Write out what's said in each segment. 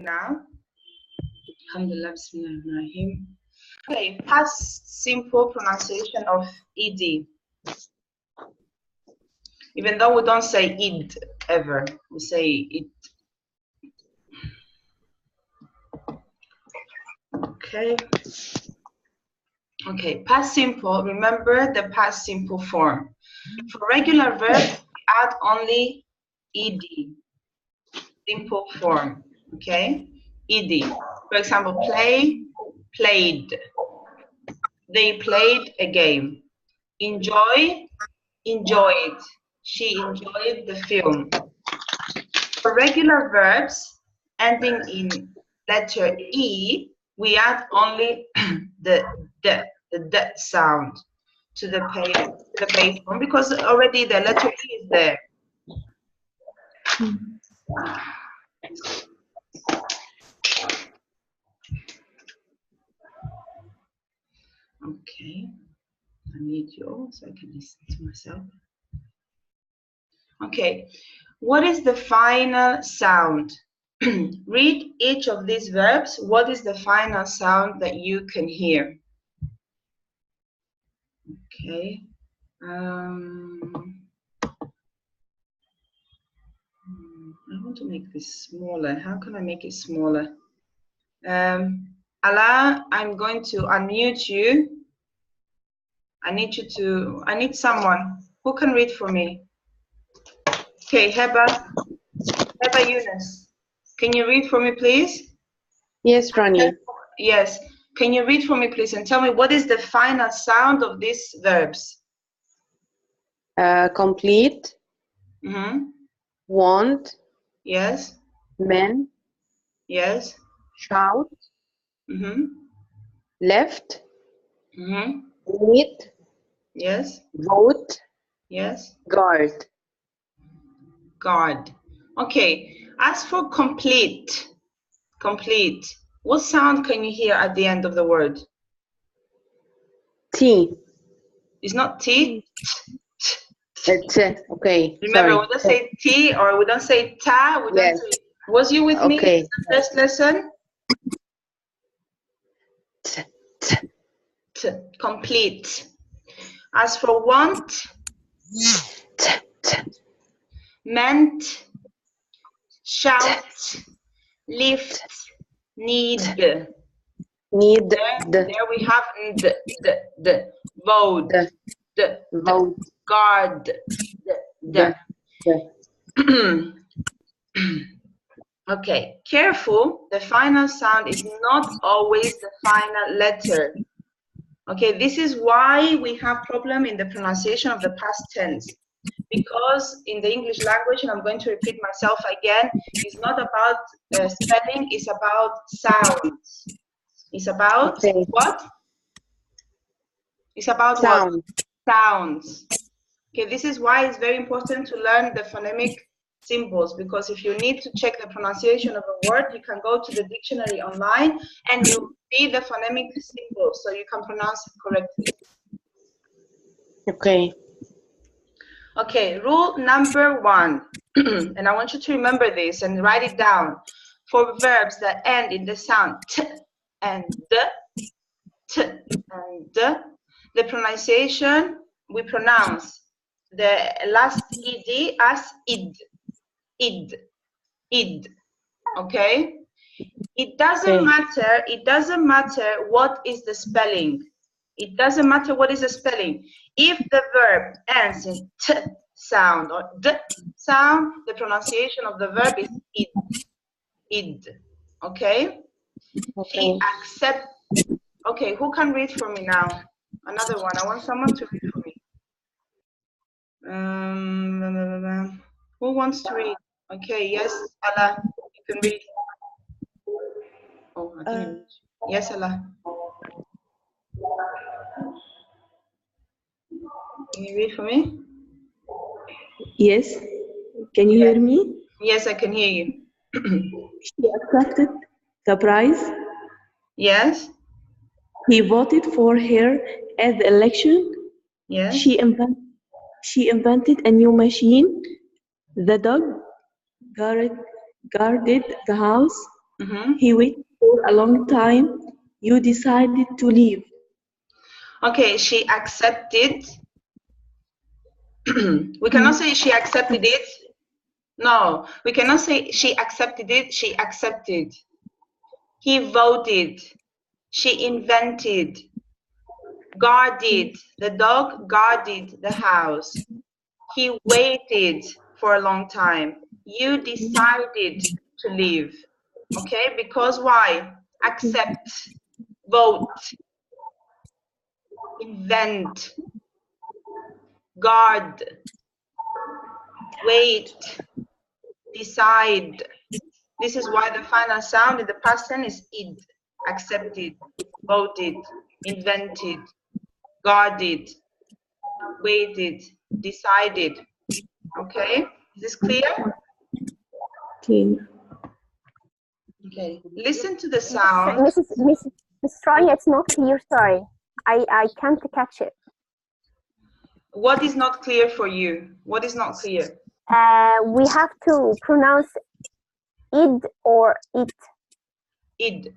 now. Alhamdulillah, bismillahirrahmanirrahim. Okay, past simple pronunciation of ed. Even though we don't say id ever, we say it. Okay. Okay, past simple. Remember the past simple form. For regular verbs, we add only ed. Simple form. Okay, ed. For example, play, played. They played a game. Enjoy, enjoyed. She enjoyed the film. For regular verbs ending in letter E, we add only the D sound to the base form because already the letter E is there. Okay, I need you all so I can listen to myself. Okay, what is the final sound? Read each of these verbs. What is the final sound that you can hear? Okay. I want to make this smaller. How can I make it smaller? Allah, I'm going to unmute you. I need someone who can read for me. Okay, Heba Yunus. Can you read for me, please? Yes, Rani. Yes. Can you read for me, please, and tell me what is the final sound of these verbs? Complete. Mm-hmm. Want. Yes. Men. Yes. Shout. Mm-hmm. Left. Mm-hmm. Need. Yes. Vote. Yes. Guard. Guard. Okay. As for complete, what sound can you hear at the end of the word? T. It's not T. T. Okay. Remember, sorry. we don't say T or we don't say ta. We Yes. don't say. Was you with me in the first lesson? T. T. Complete. As for want, T. meant, shout, lift, need. Need. There we have the vote, the vote, guard, the. Okay, careful. The final sound is not always the final letter. Okay, this is why we have problem in the pronunciation of the past tense. Because in the English language, and I'm going to repeat myself again, it's not about spelling, it's about sounds. It's about what? It's about sound. What? Sounds. Okay, this is why it's very important to learn the phonemic symbols, because if you need to check the pronunciation of a word, you can go to the dictionary online and you see the phonemic symbols so you can pronounce it correctly. Okay. Okay, rule number 1, and I want you to remember this and write it down. For verbs that end in the sound t and d, t and d, the pronunciation, we pronounce the last ed as id, id, okay? It doesn't matter what is the spelling. It doesn't matter what is the spelling. If the verb ends in t sound or d sound, the pronunciation of the verb is id, okay? He accepts. Okay, who can read for me now? Another one. I want someone to read for me. Who wants to read? Okay, yes, Allah, you can read. Oh, I can't read. Yes, Allah. Can you read for me? Yes. Can you hear me? Yes, I can hear you. She accepted the prize. Yes. He voted for her at the election. Yes. She invented a new machine. The dog guarded the house. Mhm. He waited for a long time. You decided to leave. Okay, she accepted. We cannot say she accepted it. No, we cannot say she accepted it. She accepted. He voted. She invented. Guarded. The dog guarded the house. He waited for a long time. You decided to leave. Okay, because why? Accept, vote, invent, guard, wait, decide. This is why the final sound in the past tense is id. Accepted, voted, invented, guarded, waited, decided. Okay, is this clear? Okay. Okay, listen to the sound. Mrs. Rania, it's not clear, sorry. I can't catch it. What is not clear for you? What is not clear? We have to pronounce id or it. Id.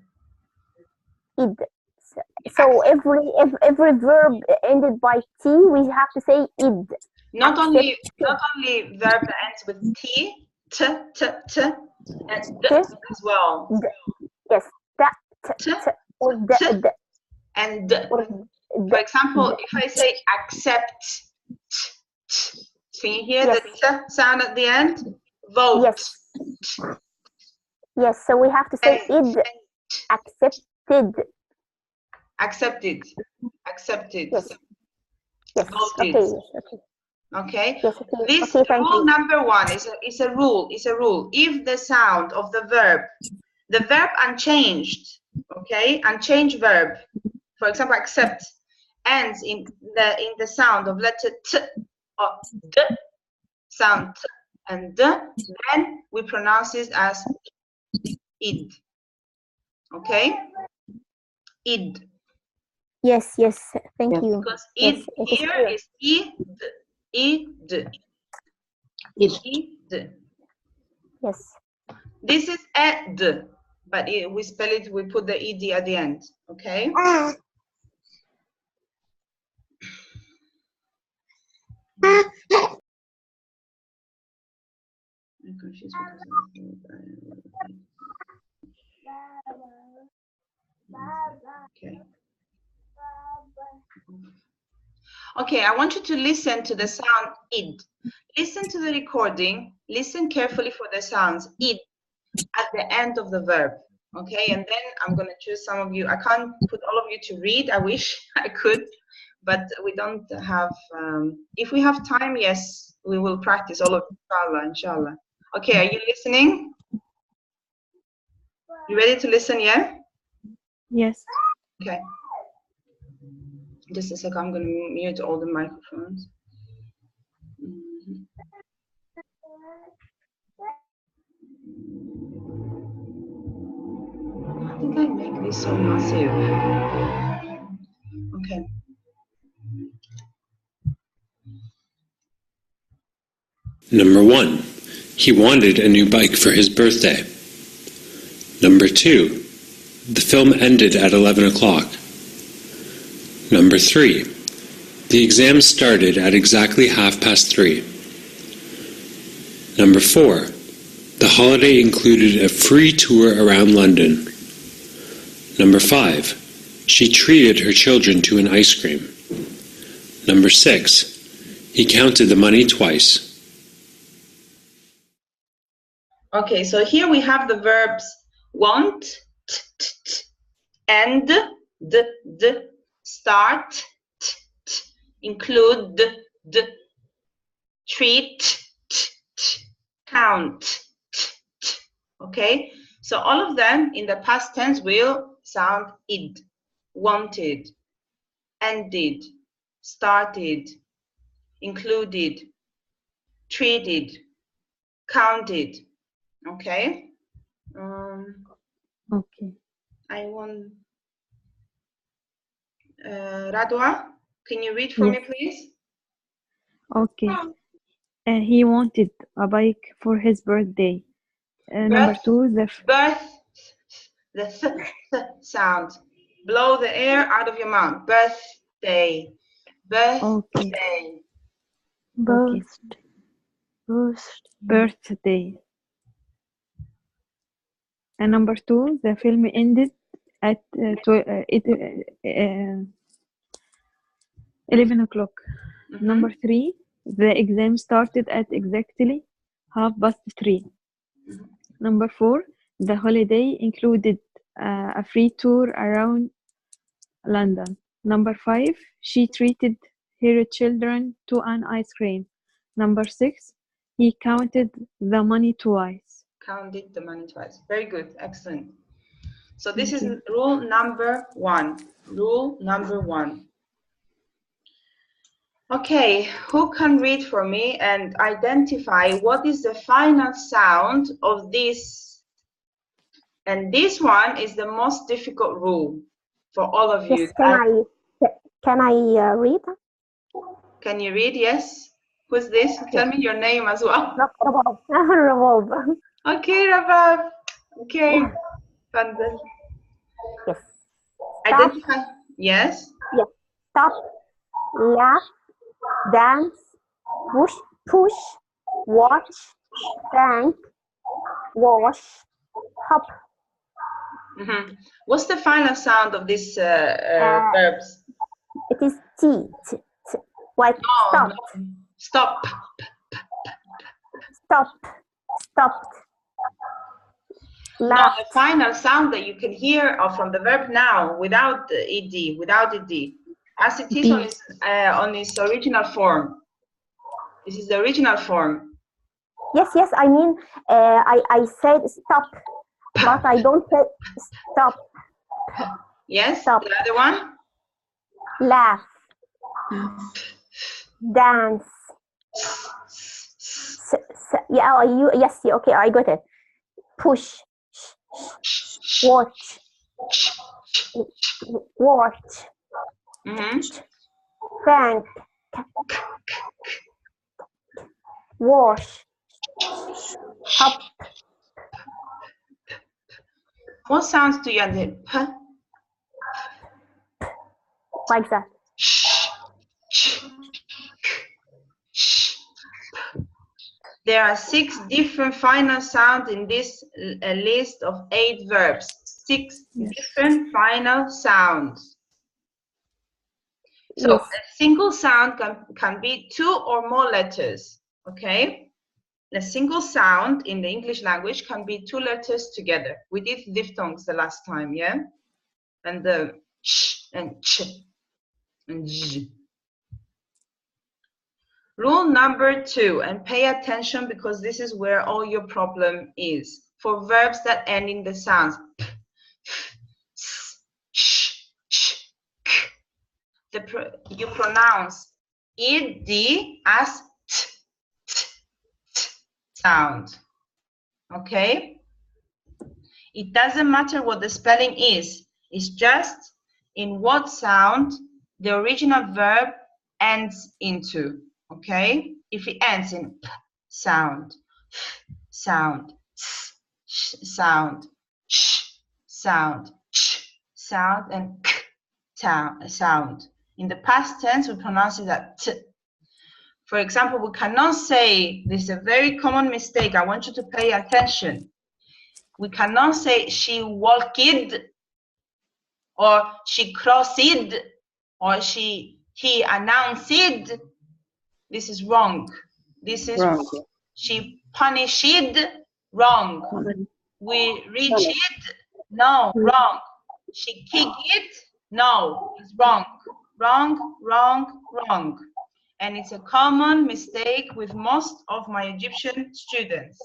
Id. So every verb ended by T, we have to say id. Not only verb that ends with t, t, and d as well. Yes, that, T, or the, and d. or For example, if I say accept, can you hear Yes. the t sound at the end? Vote. Yes. Yes, so we have to say id, accepted. Accepted. Accepted. Yes. Yes. Voted. Okay. Okay. Yes. Okay. This Okay. Thank rule you. number one is a rule. Is a rule. If the sound of the verb unchanged, okay, unchanged verb, for example, accept, ends in the sound of letter t or d, sound t and d, then we pronounce it as id. Okay, id. Yes. Thank you. Because Yes, id it is here clear. is id. Id. Yes. This is ed, but we spell it. We put the ed at the end. Okay. I'm confused okay. Okay, I want you to listen to the sound id. Listen to the recording. Listen carefully for the sounds id at the end of the verb. Okay, and then I'm going to choose some of you. I can't put all of you to read. I wish I could, but we don't have. If we have time, yes, we will practice all of it, inshallah. Okay, are you listening? You ready to listen, yeah? Yes. Okay. Just a second, I'm going to mute all the microphones. I think I make this so massive. Okay. Number 1. He wanted a new bike for his birthday. Number 2. The film ended at 11 o'clock. Number 3. The exam started at exactly 3:30. Number 4. The holiday included a free tour around London. Number 5. She treated her children to an ice cream. Number 6. He counted the money twice. Okay, so here we have the verbs want, end, start, include, treat, count. Okay, so all of them in the past tense will sound id. Wanted, ended, started, included, treated, counted. Okay. Okay. I want Radwa, can you read for me, please? Okay. He wanted a bike for his birthday. Number 2, the Birth the sound. Blow the air out of your mouth. Birthday. Birthday. Birthday. And number 2, the film ended at 11 o'clock. Number 3, the exam started at exactly 3:30. Number 4, the holiday included a free tour around London. Number 5, she treated her children to an ice cream. Number 6, he counted the money twice. Counted the money twice. Very good. Excellent. So this is rule number 1. Rule number 1. Okay, who can read for me and identify what is the final sound of this? And this one is the most difficult rule for all of you. Yes, can I read? Can you read? Yes. Who's this? Tell me your name as well. Rabab. Okay, Rabab. Okay. Fandal. Yes. Identify. Yes. Yes. Stop. Laugh. Dance. Push. Watch. Thank. Wash. Hop. What's the final sound of these verbs? It is T. Like stop. No. Stop. Stopped. No, Laugh. the final sound that you can hear from the verb now without the ed, as it is on its original form. This is the original form. Yes. I mean, I said stop, but I don't say stop. Yes. Stop. The other one. Laugh. Dance. Yes. Okay, I got it. Push. Watch. Thank. Wash. Hop. What sounds do you add? P? Like that. There are 6 different final sounds in this list of 8 verbs. 6 different final sounds. So a single sound can be 2 or more letters, okay? A single sound in the English language can be 2 letters together. We did diphthongs the last time, yeah? And the ch and ch and j. Rule number 2, and pay attention because this is where all your problem is. For verbs that end in the sounds p, s, sh, k. You pronounce ed as t sound. Okay? It doesn't matter what the spelling is. It's just in what sound the original verb ends into. Okay? If it ends in p sound, sound, sound, sh sound, ch sound, and k sound. In the past tense, we pronounce it as t. For example, we cannot say, this is a very common mistake, I want you to pay attention. We cannot say she walked, or she crossed, or he announced. This is wrong. This is wrong. She punished, wrong. We reached, no, wrong. She kicked it, no, it's wrong. Wrong. And it's a common mistake with most of my Egyptian students.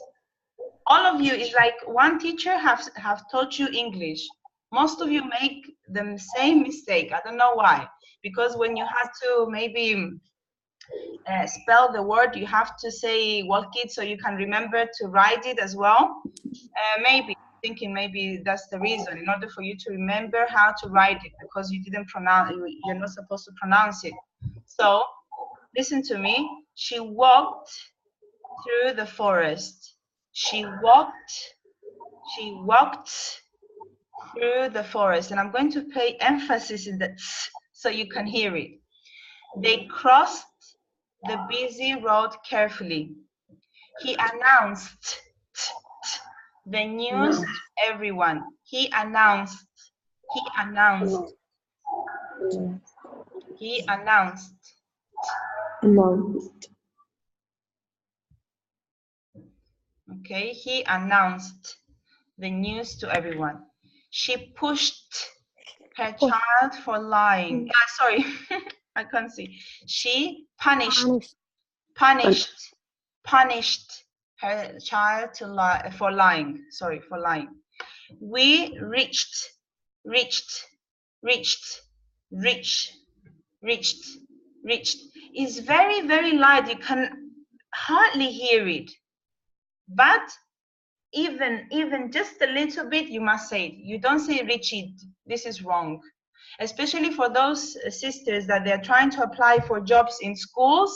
All of you is like one teacher have taught you English. Most of you make the same mistake. I don't know why. Because when you have to maybe spell the word, you have to say walk it so you can remember to write it as well. Maybe thinking maybe that's the reason, in order for you to remember how to write it, because you didn't pronounce, you're not supposed to pronounce it. So listen to me. She walked through the forest. She walked through the forest, and I'm going to pay emphasis in the ts so you can hear it. They crossed the busy road carefully. He announced the news to everyone. He announced. He announced. He announced. Announced. Okay, he announced the news to everyone. She pushed her child for lying. Sorry, I can't see. She punished her child to lie for lying. Sorry, for lying. We reached. It's very, very loud. You can hardly hear it. But even just a little bit, you must say it. You don't say reach it. This is wrong. Especially for those sisters that they're trying to apply for jobs in schools.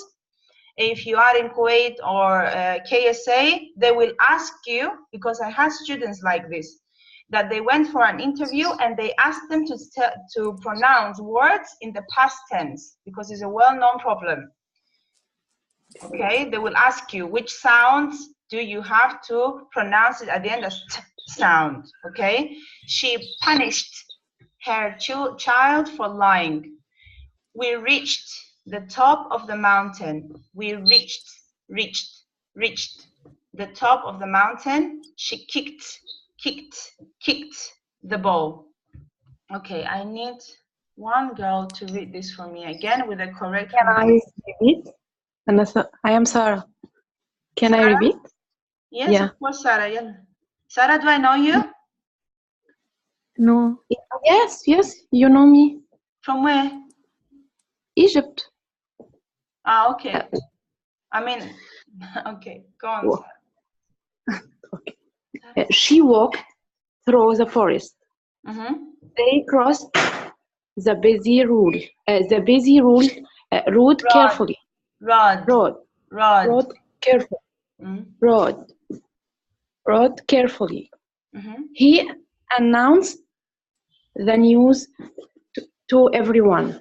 If you are in Kuwait or KSA, they will ask you, because I had students like this, that they went for an interview and they asked them to pronounce words in the past tense, because it's a well-known problem. Okay, they will ask you which sounds do you have to pronounce it at the end as t sound. Okay, she punished her child for lying. We reached the top of the mountain. We reached the top of the mountain. She kicked the ball. Okay, I need one girl to read this for me again with the correct. Can I repeat? I am Sarah. Can Sarah? I repeat? Yes, Yeah. of course, Sarah. Yeah. Sarah, do I know you? No. Yes, you know me. From where? Egypt. Ah, okay. I mean, okay, go on. Whoa. Okay. She walked through the forest. They crossed the busy road carefully. Road carefully. Road carefully. He announced the news to everyone.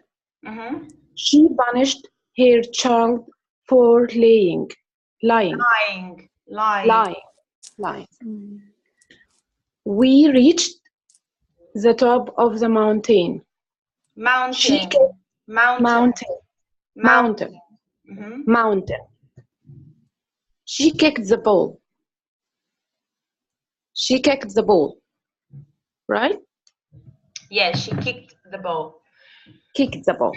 She punished her child for lying. We reached the top of the mountain. Mountain. She kicked the ball. Right? Yes, she kicked the ball. Kicked the ball.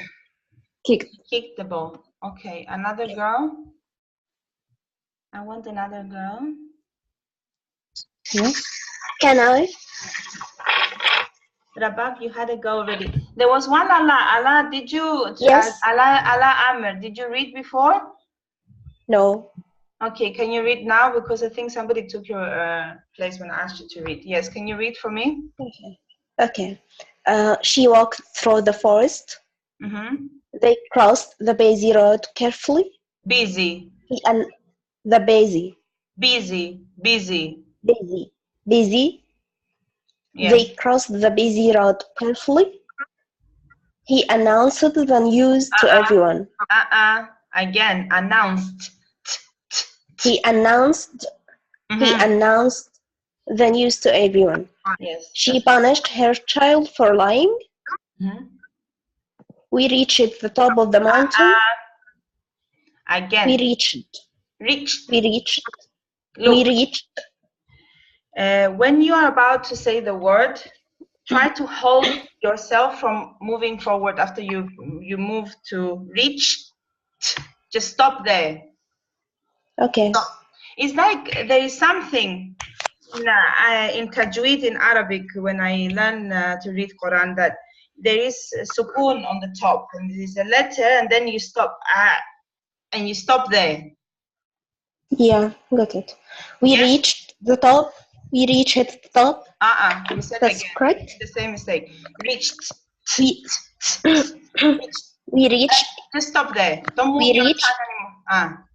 Kicked the ball. Okay, another girl. I want another girl. Yes. Can I? Rabab, you had a go already. There was one Allah, did you? Yes. Allah Amr, did you read before? No. Okay, can you read now? Because I think somebody took your place when I asked you to read. Yes, can you read for me? Okay. She walked through the forest. They crossed the busy road carefully. Busy. The busy. Yes. They crossed the busy road carefully. He announced the news to everyone. Again, announced. He announced the news to everyone. Yes. She punished her child for lying. We reached the top of the mountain. Again. We reached. Look, when you are about to say the word, try to hold yourself from moving forward after you move to reach. Just stop there. Okay. Stop. It's like there is something in Tajweed in Arabic when I learn to read Quran, that there is a sukoon on the top and there is a letter and then you stop and you stop there. Yeah, got it. We reached the top. You said That's again. Correct. The same mistake. Reached. We reached. Just stop there. Don't move your tongue anymore.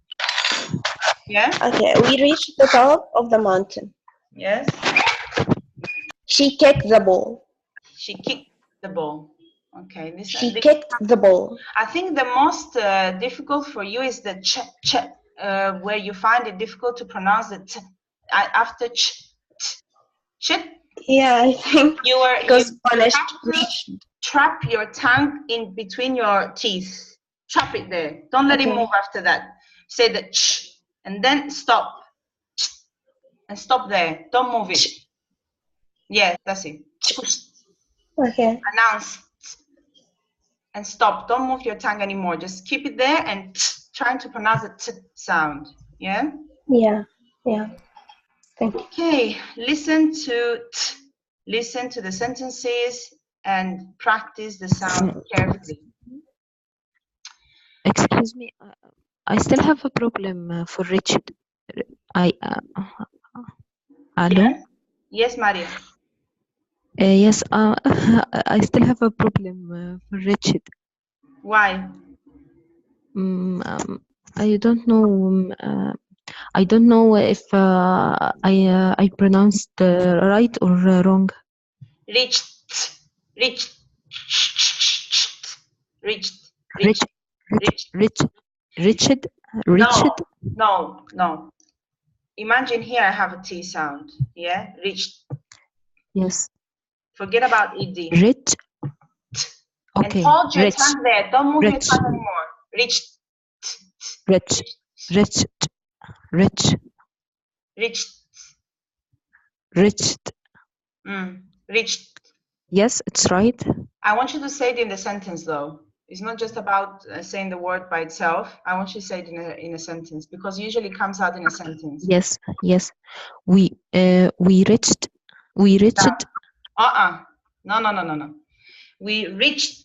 Yeah? Okay, we reached the top of the mountain. Yes. She kicked the ball. She kicked the ball. Okay, this She kicked the ball. I think the most difficult for you is the ch, where you find it difficult to pronounce the t after ch. Yeah, I think You because punished. have to trap your tongue in between your teeth. Trap it there. Don't let it move after that. Say the ch and then stop. Ch, and stop there. Don't move it. Yeah, that's it. Okay. Announce and stop. Don't move your tongue anymore. Just keep it there and trying to pronounce the t sound. Yeah? Yeah. Yeah. Thank you. Okay, listen to t. Listen to the sentences and practice the sound carefully. Excuse me, I still have a problem for Richard. Hello? Yes, yes, Maria. Yes, I still have a problem for Richard. Why? I don't know. I don't know if I pronounced right or wrong. Reached, reached, reached, Richard. No. Imagine here I have a T sound. Yeah, reached. Yes. Forget about ed. Rich. Okay. And hold your Rich. tongue there. Don't move your Rich. tongue anymore. Reached. Rich. Rich. Rich. Reached. Reached. Reached. Yes, it's right. I want you to say it in the sentence, though. It's not just about saying the word by itself. I want you to say it in a sentence because usually it comes out in a sentence. Yes, yes. We reached. We reached. No. We reached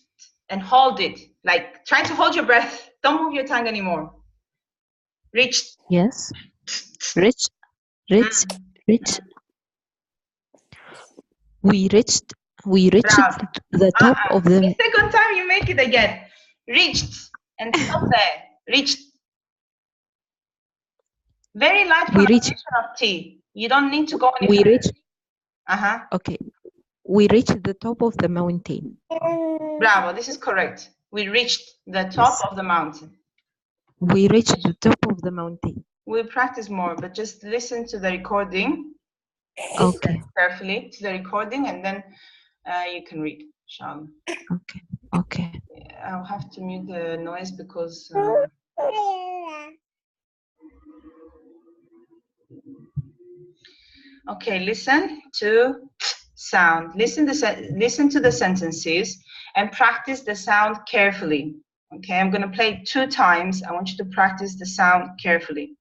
and hold it. Like try to hold your breath. Don't move your tongue anymore. Reached. Yes. Rich. We reached the top of the. The second time you make it again. Reached and stop there. Reached. Very light pronunciation of T. You don't need to go any We further. reached. Okay. We reached the top of the mountain. Bravo. This is correct. We reached the top of the mountain. We reached the top of the mountain. We'll practice more, but just listen to the recording. Okay. Carefully to the recording, and then you can read. Sean. Okay. Okay. I'll have to mute the noise because. Okay, listen to sound. Listen to the sentences and practice the sound carefully. Okay, I'm going to play it 2 times. I want you to practice the sound carefully.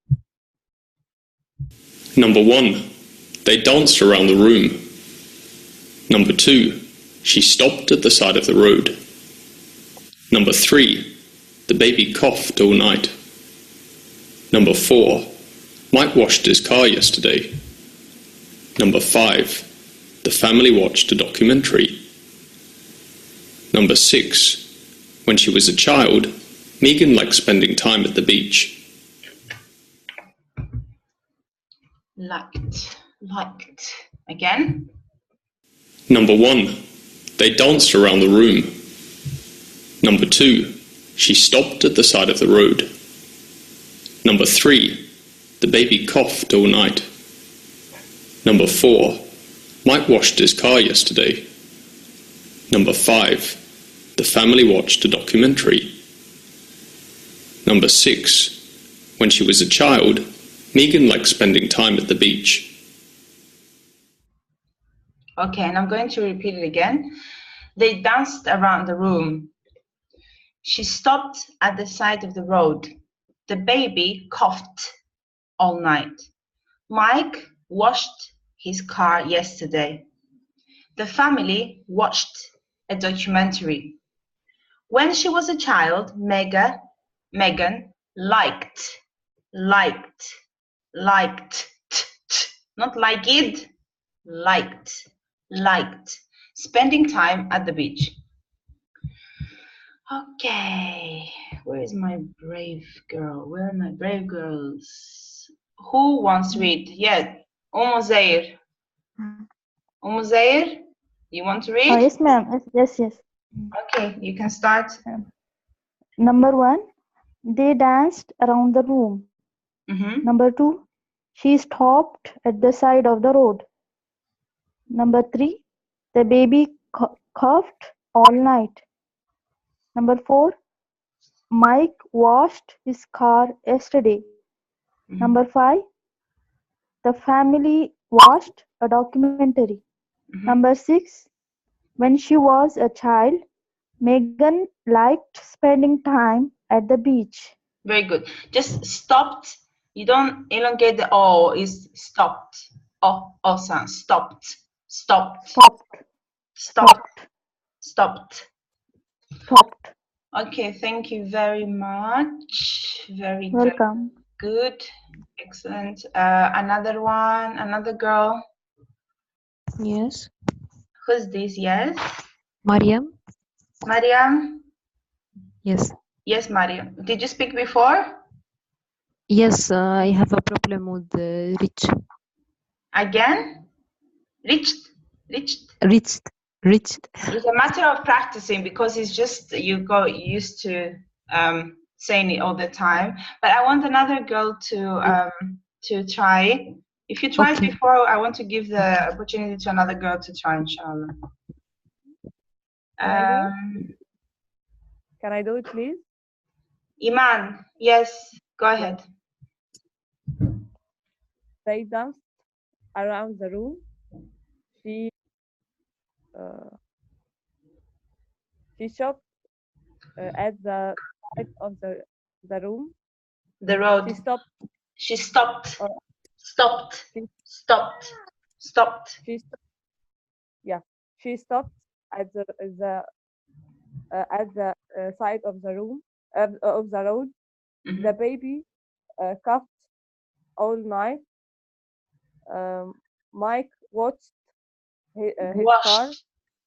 Number 1, they danced around the room. Number 2, she stopped at the side of the road. Number 3, the baby coughed all night. Number 4, Mike washed his car yesterday. Number 5, the family watched a documentary. Number 6, when she was a child, Megan liked spending time at the beach. Liked. Again. Number 1, they danced around the room. Number 2, she stopped at the side of the road. Number 3, the baby coughed all night. Number 4, Mike washed his car yesterday. Number 5, the family watched a documentary. Number 6, when she was a child, Megan liked spending time at the beach. Okay, and I'm going to repeat it again. They danced around the room. She stopped at the side of the road. The baby coughed all night. Mike washed his car yesterday. The family watched a documentary. When she was a child, Megan liked, not like it, liked, spending time at the beach. Okay, where is my brave girl? Where are my brave girls? Who wants to read? Yeah, Zair. Zair? You want to read? Yes, ma'am. Yes. Okay, you can start. Number 1, they danced around the room. Number 2, she stopped at the side of the road. Number 3, the baby coughed all night. Number 4, Mike washed his car yesterday. Number 5, the family watched a documentary. Number 6, when she was a child, Megan liked spending time at the beach. Very good. Just stopped. You don't elongate the O. Is stopped. O sound. Stopped. Stopped. Stopped. Stopped. Stopped. Stopped. Okay, thank you very much. Very Welcome. good. Excellent. Another one, another girl. Yes. Who's this? Yes? Mariam? Mariam? Yes. Yes, Mariam. Did you speak before? Yes, I have a problem with reach. Again? Reached? Reached. It's a matter of practicing because it's just you got used to saying it all the time. But I want another girl to try. If you tried before, I want to give the opportunity to another girl to try, inshallah. Can I do it, please? Iman, yes, go ahead. They danced around the room. She shopped at the side of the room. The road. She stopped. She stopped. Stopped. Stopped. Stopped. Yeah. She stopped at the side of the room of the road. The baby coughed all night. Mike watched his car.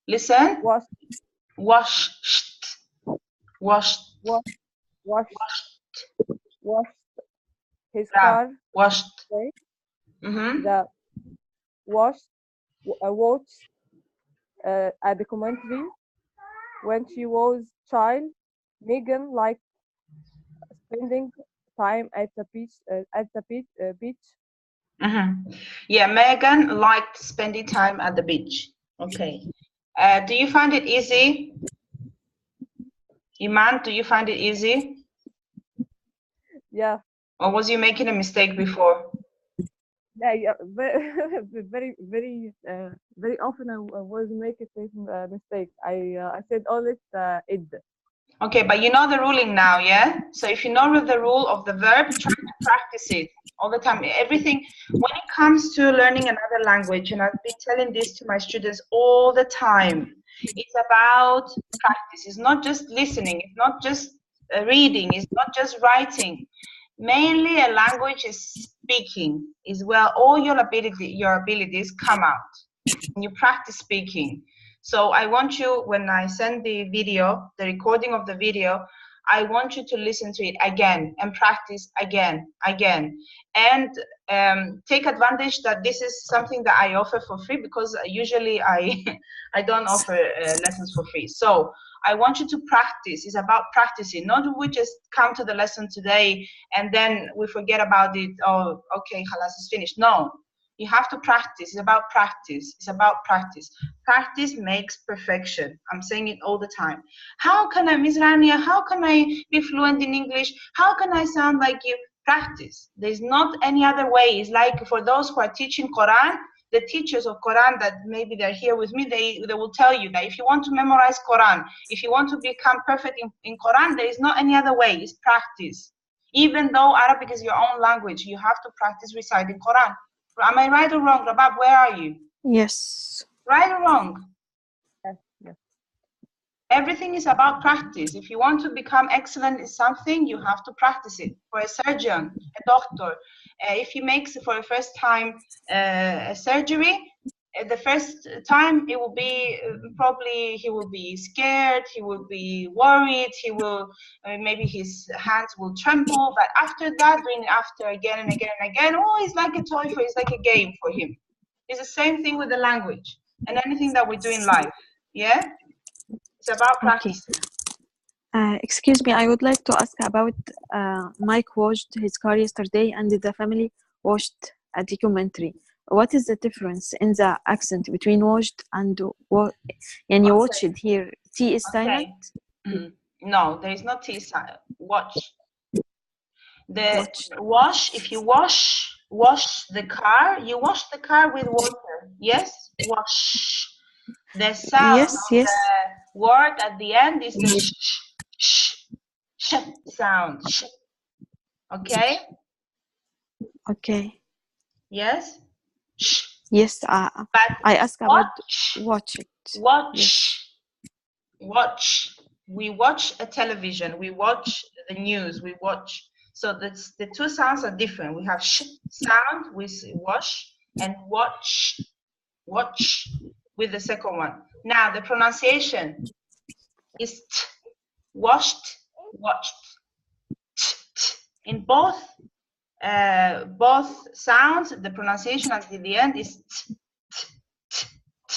Listen. Washed. His car. Washed. The watched a documentary when she was child. Megan liked spending time at the beach. Yeah, Megan liked spending time at the beach. Okay. Do you find it easy? Iman, do you find it easy? Yeah. Or was you making a mistake before? Yeah. Very often I was making a mistake. I said always id. Okay, but you know the ruling now, yeah? So if you know the rule of the verb, try to practice it all the time. Everything, when it comes to learning another language, and I've been telling this to my students all the time, it's about practice. It's not just listening. It's not just reading. It's not just writing. Mainly a language is speaking, is where all your abilities come out. And you practice speaking. So I want you, when I send the video, the recording of the video, I want you to listen to it again and practice again. And take advantage that this is something that I offer for free, because usually I don't offer lessons for free. So I want you to practice. It's about practicing. Not we just come to the lesson today and then we forget about it. Oh, okay, halas, it's finished. No. You have to practice. It's about practice. It's about practice. Practice makes perfection. I'm saying it all the time. How can I, Miss Rania, how can I be fluent in English? How can I sound like you? Practice. There's not any other way. It's like for those who are teaching Quran, the teachers of Quran that maybe they're here with me, they will tell you that if you want to memorize Quran, if you want to become perfect in Quran, there is not any other way. It's practice. Even though Arabic is your own language, you have to practice reciting Quran. Am I right or wrong, Rabab? Where are you? Yes. Right or wrong? Yes. Everything is about practice. If you want to become excellent in something, you have to practice it. For a surgeon, a doctor, if he makes for the first time a surgery, the first time it will be probably he will be scared, he will be worried, he will maybe his hands will tremble, but after that, doing it after again and again and again, oh, it's like a toy for, it's like a game for him. It's the same thing with the language. and anything that we do in life. Yeah? It's about practice. Excuse me, I would like to ask about Mike washed his car yesterday and the family watched a documentary. What is the difference in the accent between washed and and you watch it here? T is silent? No, there is no T silent. Watch. The wash, if you wash the car, you wash the car with water. Yes? Wash. The sound of the word at the end is the sh sound. Sh. Okay? Okay. Yes? Sh. Yes, I ask about watch it. Watch. Yes. Watch. We watch a television. We watch the news. We watch. So the two sounds are different. We have sh sound with wash and watch. Watch with the second one. Now the pronunciation is t, washed, watched. T, t. In both sounds, the pronunciation at the end is t, t, t, t.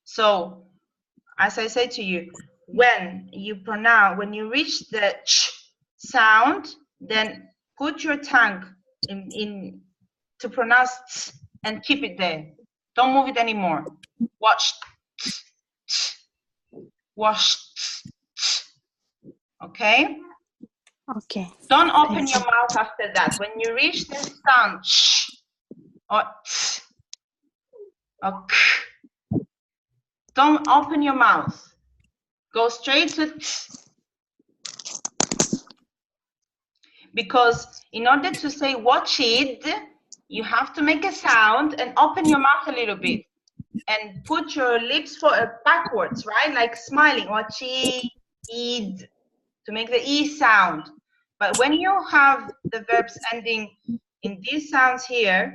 So, as I said to you, when you reach the ch sound, then put your tongue in to pronounce t and keep it there. Don't move it anymore. Watch. Wash. Okay? Okay. Don't open your mouth after that. When you reach the sound, sh, or t, or k, don't open your mouth. Go straight to t. Because in order to say watch it, you have to make a sound and open your mouth a little bit. And put your lips backwards, right? Like smiling, watch it, to make the E sound. But when you have the verbs ending in these sounds here,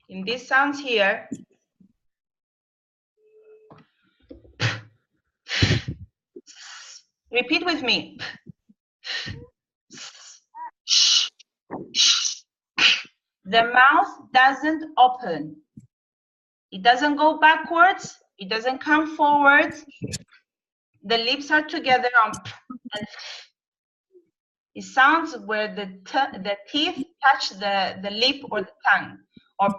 in these sounds here, repeat with me. The mouth doesn't open. It doesn't go backwards. It doesn't come forward. The lips are together on p and f. It sounds where the teeth touch the lip or the tongue, or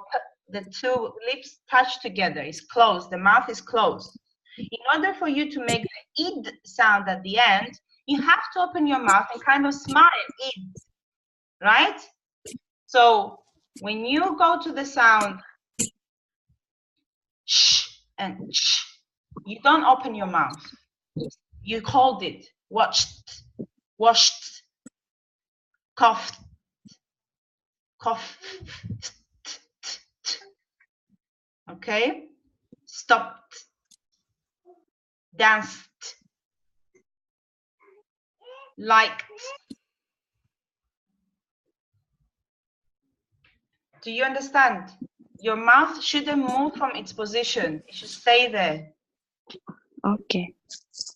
the two lips touch together. It's closed. The mouth is closed. In order for you to make the id sound at the end, you have to open your mouth and kind of smile, id, right? So when you go to the sound sh and sh, you don't open your mouth. You hold it. Watched, washed, coughed, cough. Okay? Stopped, danced, liked. Do you understand? Your mouth shouldn't move from its position. It should stay there. Okay.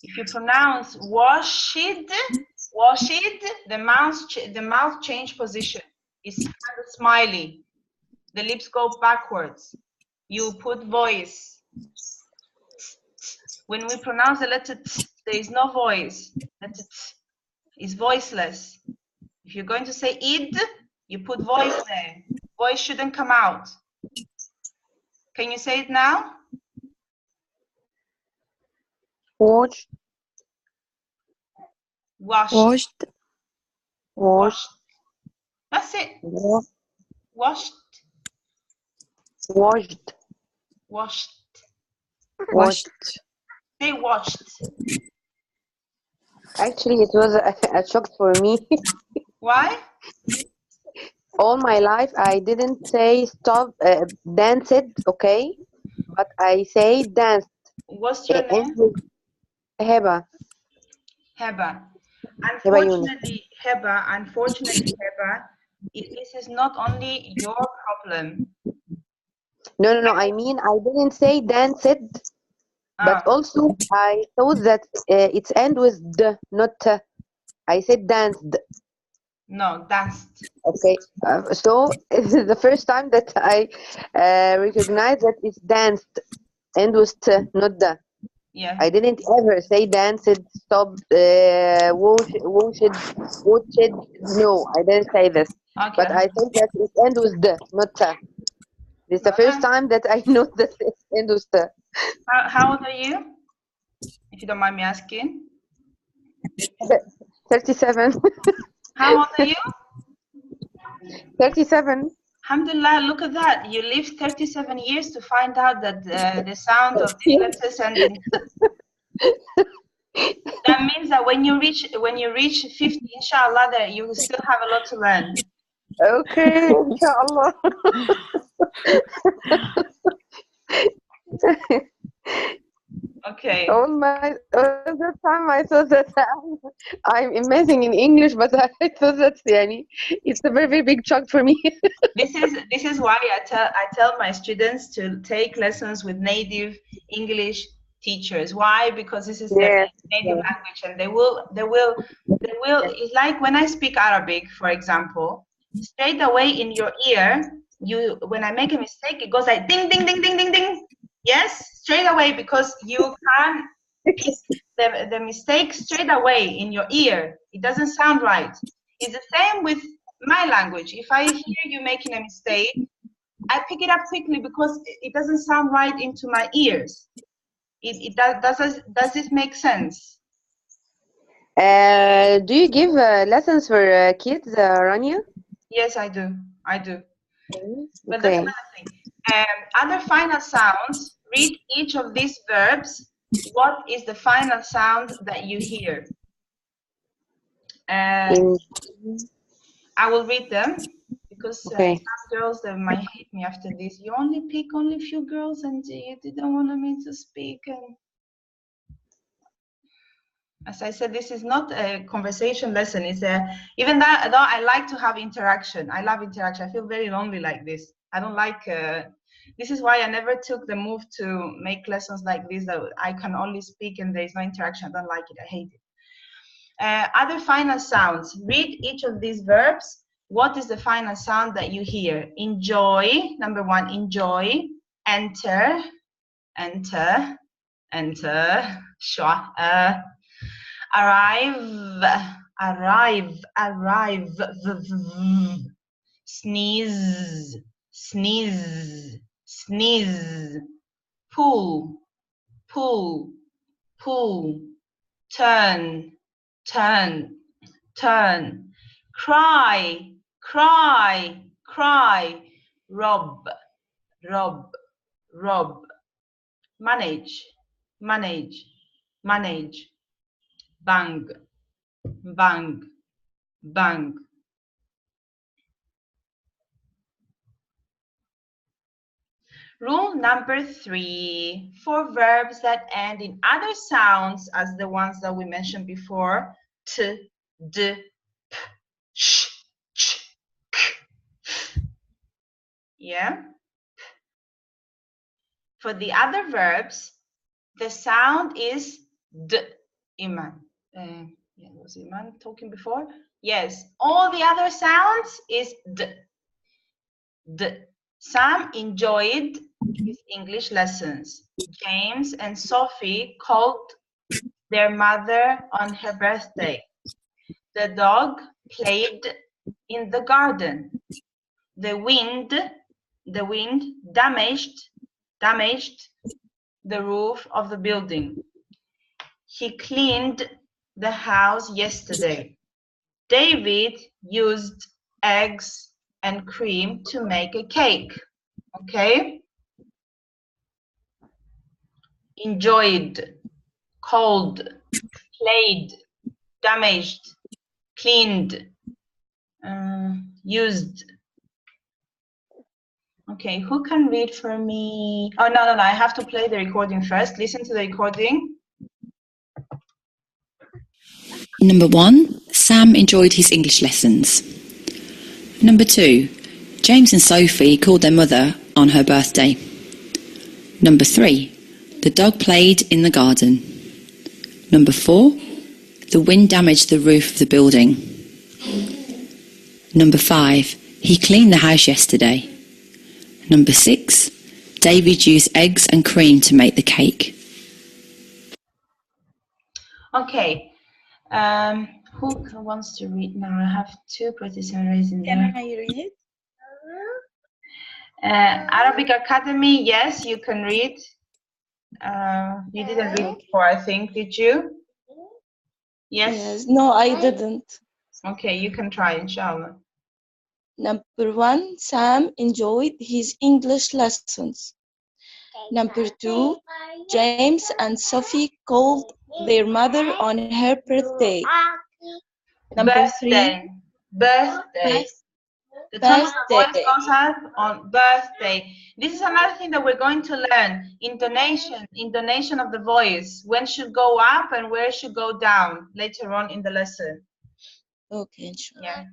If you pronounce washed, the mouth change position. It's kind of smiley. The lips go backwards. You put voice. When we pronounce the letter t, there is no voice. Letter t is voiceless. If you're going to say id, you put voice there. Voice shouldn't come out. Can you say it now? Washed. Washed. Washed. Washed. That's it. Washed. Washed. Washed. Washed. Washed. Say washed. Actually, it was a shock for me. Why? All my life, I didn't say stop, danced, okay? But I say danced. What's your name? Heba. Heba. Unfortunately, Heba, this is not only your problem. No, I mean, I didn't say danced, but also I thought that its end with d, not t. I said danced. No, danced. Okay. So this is the first time that I recognize that it's danced. End with t, not the. Yeah. I didn't ever say danced, stopped, watched. No, I didn't say this. Okay. But I think that it ends with the, not ta. This is the first time that I know that it ends with ta. How old are you? If you don't mind me asking. 37. How old are you? 37. Alhamdulillah, look at that. You lived 37 years to find out that the sound of these letters ending. That means that when you reach 50, inshallah, that you will still have a lot to learn. Okay, inshallah. Okay. All the time I thought that I'm amazing in English, but I thought that it's a very, very big chunk for me. This is why I tell my students to take lessons with native English teachers. Why? Because this is their native language, and they will. It's like when I speak Arabic, for example, straight away in your ear, when I make a mistake, it goes like ding, ding, ding, ding, ding, ding. Yes, straight away, because you can pick the mistake straight away in your ear. It doesn't sound right. It's the same with my language. If I hear you making a mistake, I pick it up quickly because it doesn't sound right into my ears. Does this make sense? Do you give lessons for kids, Rania? Yes, I do. But Okay. that's another thing. Other final sounds. Read each of these verbs. What is the final sound that you hear? I will read them because some girls that might hate me after this. You only pick only few girls and you didn't want me to speak. And as I said, this is not a conversation lesson. It's even though I like to have interaction. I love interaction. I feel very lonely like this. I don't like. This is why I never took the move to make lessons like this. That I can only speak and there is no interaction. I don't like it. I hate it. Other final sounds. Read each of these verbs. What is the final sound that you hear? Enjoy. Number one, enjoy. Enter. Enter. Enter. Arrive. Arrive. Arrive. Sneeze. Sneeze. Sneeze. Pull. Pull. Pull. Turn. Turn. Turn. Cry. Cry. Cry. Rob. Rob. Rob. Manage. Manage. Manage. Bang. Bang. Bang. Rule number 3, for verbs that end in other sounds as the ones that we mentioned before, t, d, p, sh, ch, k. Yeah? For the other verbs, the sound is d. Iman. Was Iman talking before? Yes. All the other sounds is d. D. Sam enjoyed his English lessons. James and Sophie called their mother on her birthday. The dog played in the garden. The wind damaged the roof of the building. He cleaned the house yesterday. David used eggs and cream to make a cake. Okay? Enjoyed, cold, played, damaged, cleaned, used. Okay, who can read for me? Oh, no, I have to play the recording first. Listen to the recording. Number 1, Sam enjoyed his English lessons. Number 2, James and Sophie called their mother on her birthday. Number 3, the dog played in the garden. Number 4, The wind damaged the roof of the building. Number 5, he cleaned the house yesterday. Number 6, David used eggs and cream to make the cake. Okay. Who wants to read now? I have 2 participants in there. Can I read? Arabic Academy, yes, you can read. You didn't read before, I think, did you? Yes? No, I didn't. Okay, you can try, inshallah. Number 1, Sam enjoyed his English lessons. Number 2, James and Sophie called their mother on her birthday. Number 3, Birthday. The tone of the voice goes up on birthday. This is another thing that we're going to learn. Intonation of the voice. When should go up and where should go down later on in the lesson. Okay, inshallah. Yeah.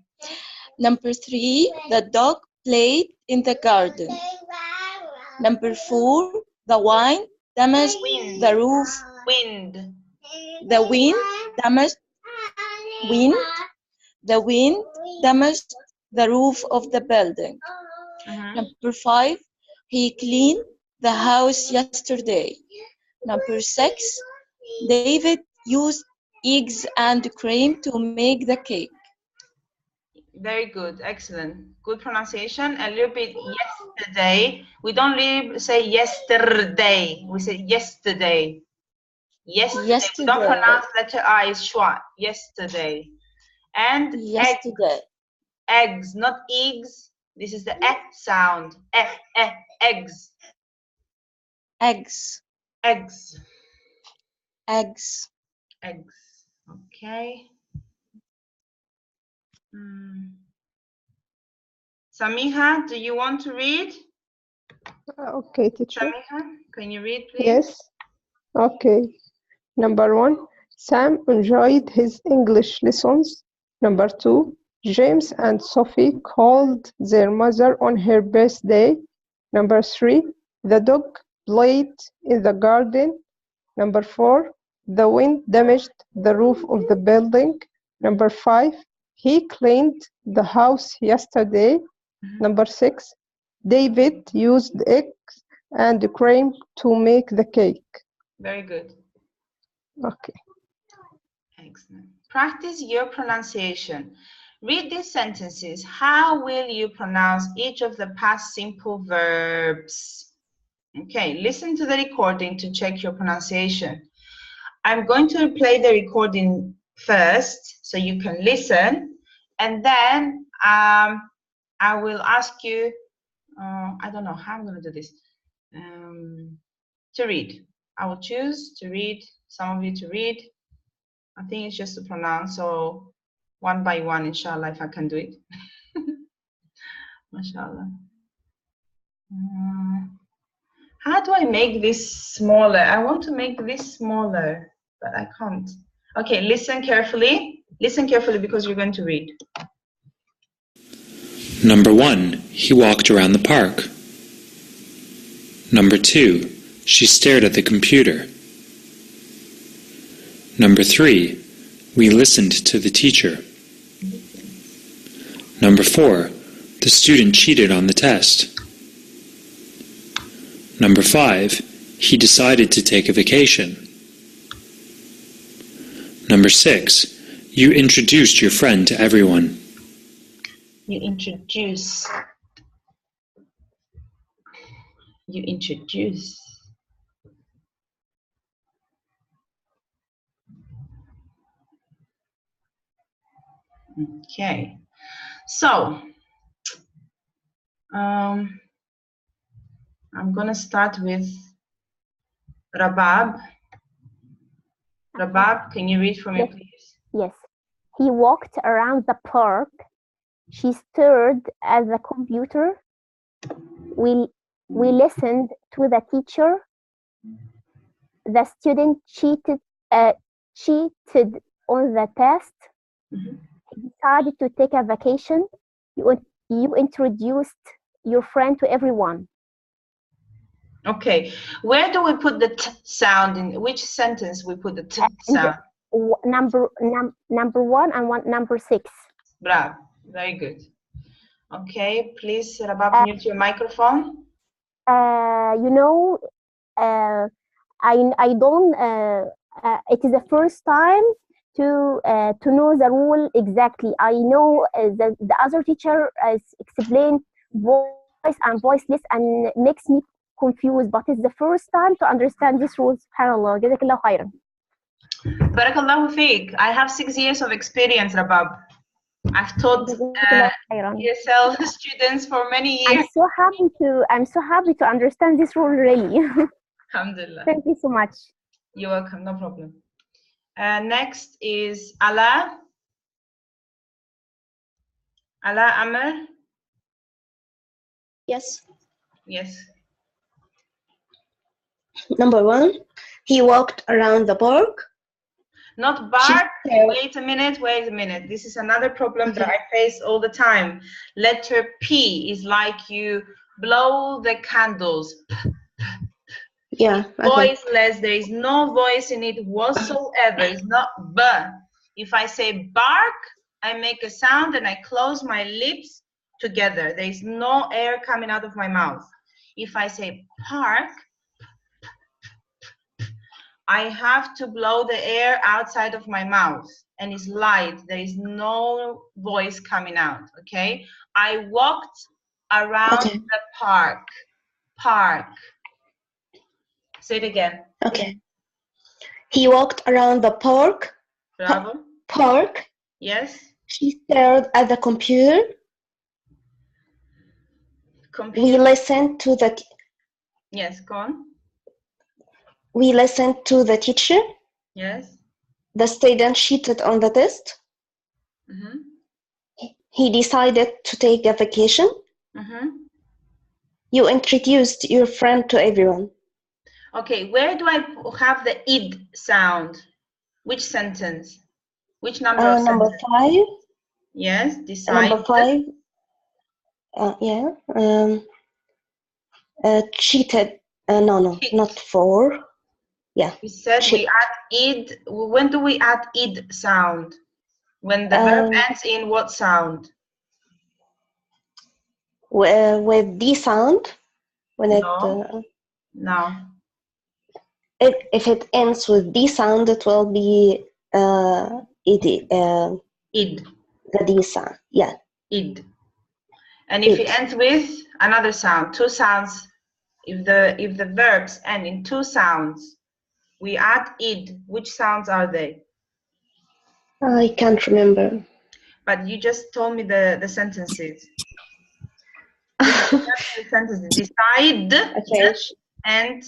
Number 3, the dog played in the garden. Number 4, the wind damaged the roof. The wind damaged the roof of the building. Number 5, he cleaned the house yesterday. Number 6, David used eggs and cream to make the cake. Very good, excellent. Good pronunciation. A little bit yesterday. We don't really say yesterday. We say yesterday. Yesterday. We don't pronounce letter I, it's schwa. Yesterday. And yesterday. Eggs, not eggs. This is the sound. Eggs. Eggs. Eggs. Eggs. Eggs. Okay. Samiha, do you want to read? Okay, teacher. Samiha, can you read, please? Yes. Okay. Number 1, Sam enjoyed his English lessons. Number 2, James and Sophie called their mother on her birthday. Number 3, the dog played in the garden. Number 4, the wind damaged the roof of the building. Number 5, he cleaned the house yesterday. Number 6, David used eggs and cream to make the cake. Very good. Okay. Excellent. Practice your pronunciation. Read these sentences. How will you pronounce each of the past simple verbs? Okay, listen to the recording to check your pronunciation. I'm going to play the recording first so you can listen, and then I will ask you, I don't know how I'm going to do this, to read. I will choose to read, some of you to read. I think it's just to pronounce, so one by one, inshallah, if I can do it. MashaAllah. How do I make this smaller? I want to make this smaller, but I can't. Okay, listen carefully. Listen carefully because you're going to read. Number 1, he walked around the park. Number 2, she stared at the computer. Number 3, we listened to the teacher. Number 4, the student cheated on the test. Number 5, he decided to take a vacation. Number 6, you introduced your friend to everyone. You introduce. You introduce. Okay. So, I'm going to start with Rabab. Rabab, can you read for me, please? Yes. He walked around the park. She stared at the computer. We listened to the teacher. The student cheated on the test. He decided to take a vacation. You introduced your friend to everyone. Okay. Where do we put the t sound in? Which sentence we put the t sound? number 1 and number 6. Bravo. Very good. Okay, please, Rabab, mute your microphone. You know, I don't. It is the first time to know the rule exactly. I know the other teacher has explained voice and voiceless and makes me confused, but it's the first time to understand this rule. SubhanAllah. Jazakallah khairan. Barakallahu feek. I have 6 years of experience, Rabab. I've taught ESL students for many years. I'm so happy to understand this rule, really. Alhamdulillah. Thank you so much. You're welcome, no problem. Next is Ala. Ala Amr. Yes. Yes. Number 1, he walked around the park. Not bark. Wait a minute. This is another problem that I face all the time. Letter P is like you blow the candles. Yeah. Okay. Voiceless. There is no voice in it whatsoever. It's not B. If I say bark, I make a sound and I close my lips together. There is no air coming out of my mouth. If I say park, I have to blow the air outside of my mouth and it's light. There is no voice coming out, okay? I walked around the park. Park. Say it again. Okay. He walked around the park. Bravo. Park. Yes. She stared at the computer. We listened to the... Yes, go on. We listened to the teacher. Yes. The student cheated on the test. He decided to take a vacation. You introduced your friend to everyone. Okay, where do I have the id sound? Which sentence? Which number of Number sentence? 5. Yes, decide. Number 5. Yeah. Cheated. No, not 4. Yeah. We said we add id. When do we add id sound? When the verb ends in what sound? With D sound. When No. If it ends with D sound, it will be id. Id. The D sound. Yeah. Id. And if it ends with another sound, 2 sounds. If the verbs end in 2 sounds, we add id. Which sounds are they? I can't remember. But you just told me the sentences. The sentences. Decide and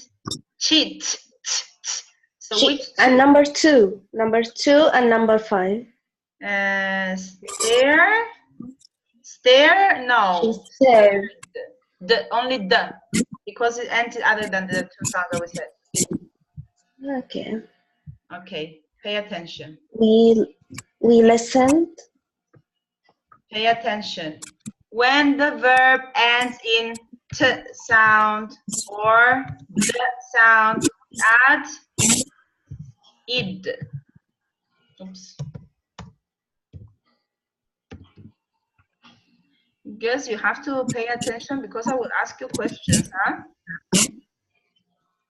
cheat. So which two? And number 2. Number 2 and number 5. Stare. Stare? No. She stared. Only the. Because it ended other than the 2 sounds that we said. Okay. Okay. Pay attention. We listened. Pay attention. When the verb ends in t sound or the sound, add id. Oops. Guys, you have to pay attention because I will ask you questions, huh?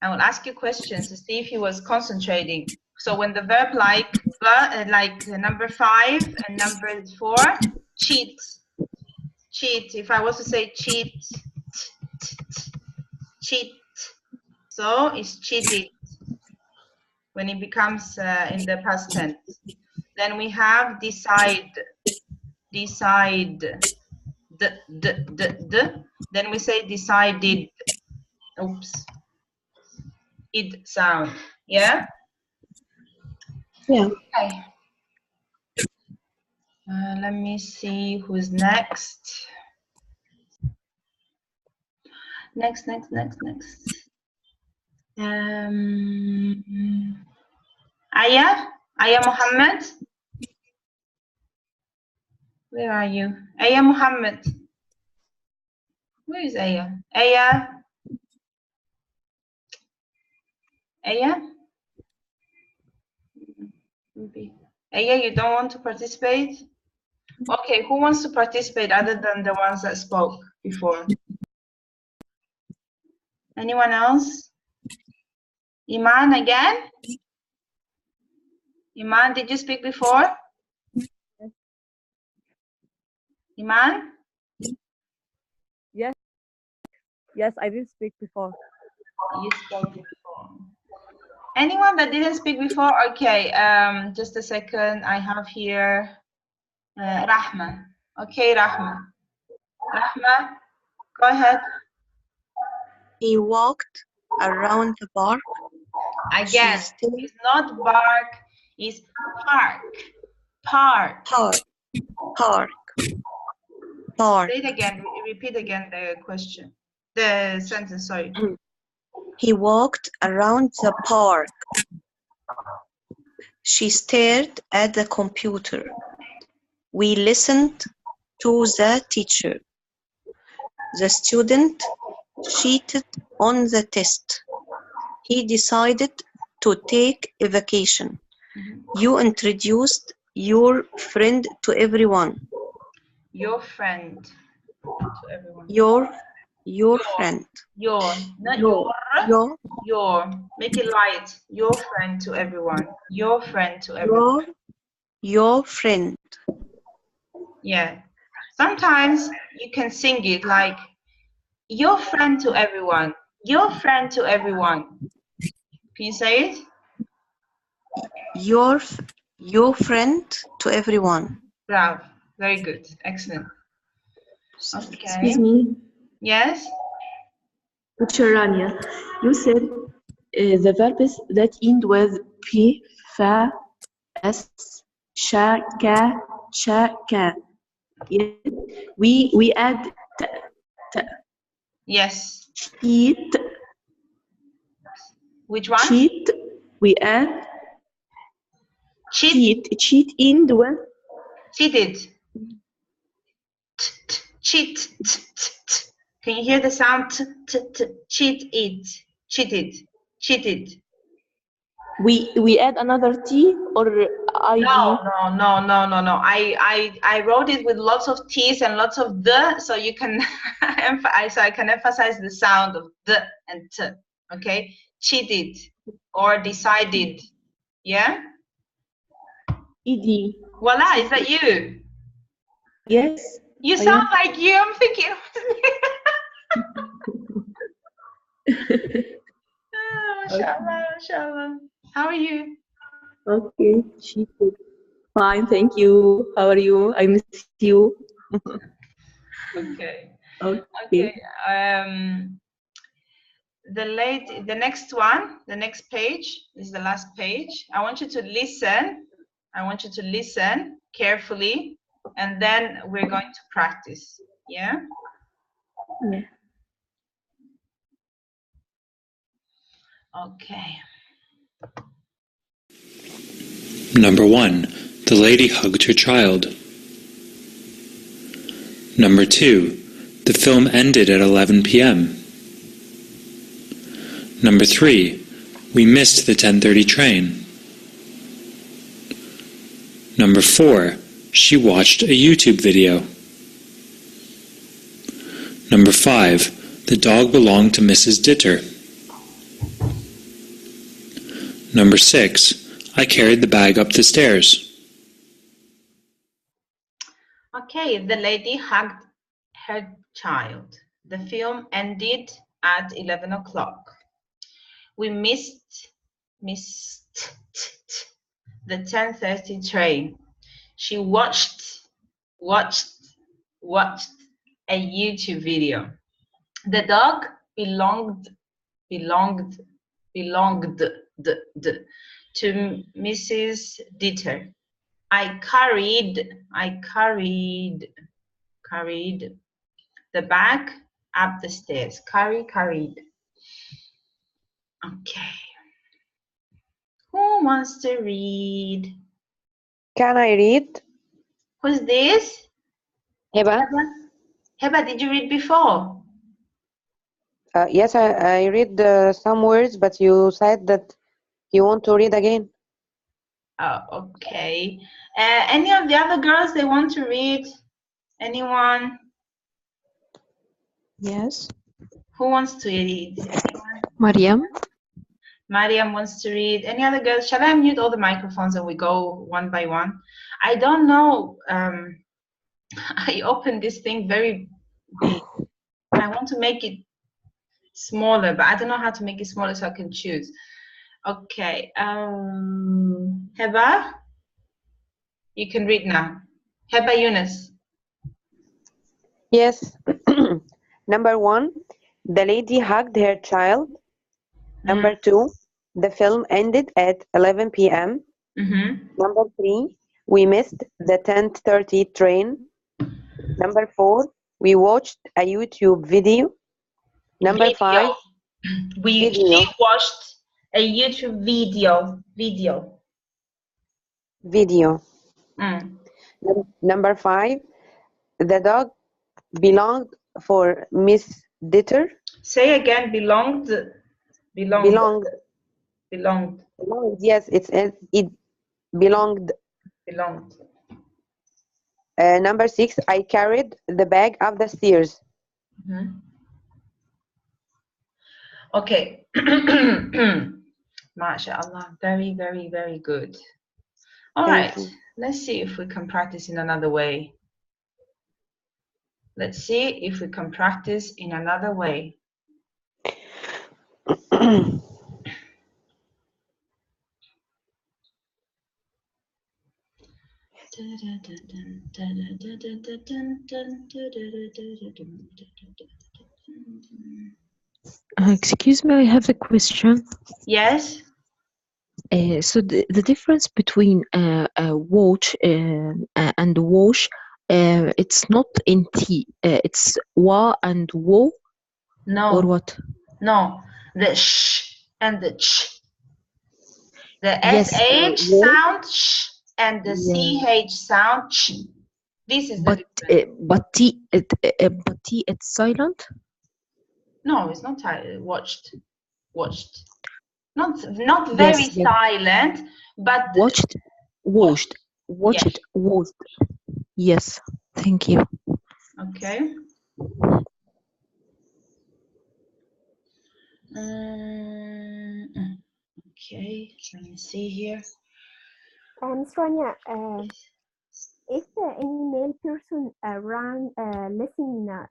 I will ask you questions to see if he was concentrating. So when the verb like number 5 and number 4, cheat. Cheat. If I was to say cheat, cheat. So it's cheated when it becomes in the past tense. Then we have decide. Decide. Then we say decided. Oops. Id sound. Yeah? Yeah. Okay. Let me see who's next. Next. Aya Muhammad. Where are you? Aya Muhammad. Where is Aya? Aya? Aya, you don't want to participate? Okay, who wants to participate other than the ones that spoke before? Anyone else? Iman again? Iman, did you speak before? Iman? Yes. Yes, I did speak before. You spoke before. Anyone that didn't speak before? Okay, just a second. I have here Rahma. Okay, Rahma. Rahma, go ahead. He walked around the park. Again, it's not bark, it's park. Park. Park. Park. Say it again. Repeat again the question. The sentence, sorry. He walked around the park. She stared at the computer. We listened to the teacher. The student cheated on the test. He decided to take a vacation. You introduced your friend to everyone. Your friend to everyone. Your friend. Your, not your. Make it light. Your friend to everyone. Your friend to everyone. Your friend. Yeah. Sometimes you can sing it like your friend to everyone. Your friend to everyone. Can you say it? Your friend to everyone. Bravo. Very good. Excellent. Okay. Excuse me. Yes? Teacher Rania, you said the verbs that end with P, fa, S, sha, ka, cha, ka. Yes. We add t, t. Yes. Cheat. Which one? Cheat. We add cheat. Cheat end with cheated. Cheat. Can you hear the sound? Cheat it. Cheated. Cheated. We add another T or ID? No. I wrote it with lots of T's and lots of the, so you can I can emphasize the sound of the and t. Okay, cheated or decided. Yeah. ED. Voila, is that you? Yes. You sound like you. I'm thinking. Mashallah, mashallah. How are you? Okay, she said, fine, thank you. How are you? I miss you. Okay. Okay. The next one, the next page is the last page. I want you to listen. I want you to listen carefully, and then we're going to practice. Yeah? Yeah. Okay. Number 1. The lady hugged her child. Number 2. The film ended at 11 p.m. Number 3. We missed the 10:30 train. Number 4. She watched a YouTube video. Number 5. The dog belonged to Mrs. Ditter. Number 6. I carried the bag up the stairs. Okay, the lady hugged her child. The film ended at 11 o'clock. We missed the 10:30 train. She watched a YouTube video. The dog belonged to Mrs. Ditter. I carried the bag up the stairs. Carried. Okay. Who wants to read? Can I read? Who's this? Heba. Heba, did you read before? Yes, I read some words, but you said that you want to read again. Okay. Any of the other girls, they want to read? Anyone? Yes. Who wants to read? Anyone? Mariam. Mariam wants to read. Any other girls? Shall I mute all the microphones and we go one by one? I don't know. I opened this thing very big. I want to make it smaller, but I don't know how to make it smaller so I can choose. Okay. Heba, you can read now. Heba Yunus. Yes. Number 1, the lady hugged her child. Number 2, the film ended at 11 p.m. Number 3, we missed the 10:30 train. Number 4, we watched a YouTube video. Number 5, She watched a YouTube video. Number 5, the dog belonged for Miss Ditter. Say again, belonged. Belonged. Yes, it belonged. Number 6, I carried the bag up the stairs. Okay. MashaAllah. Very, very, very good. All right. Let's see if we can practice in another way. Let's see if we can practice in another way. Excuse me, I have a question. Yes. So the difference between watch and wash, it's not in T, it's wa and wo? No. Or what? No, the sh and the ch. The Yes, sh sound sh and the yeah. ch sound ch. This is the difference. But T, it's silent? No, it's not watched. Watched. Not very Yes. silent, but Watched, washed, watched, washed. Yes, thank you. Okay. Okay, let me see here. Miss Rania, if any male person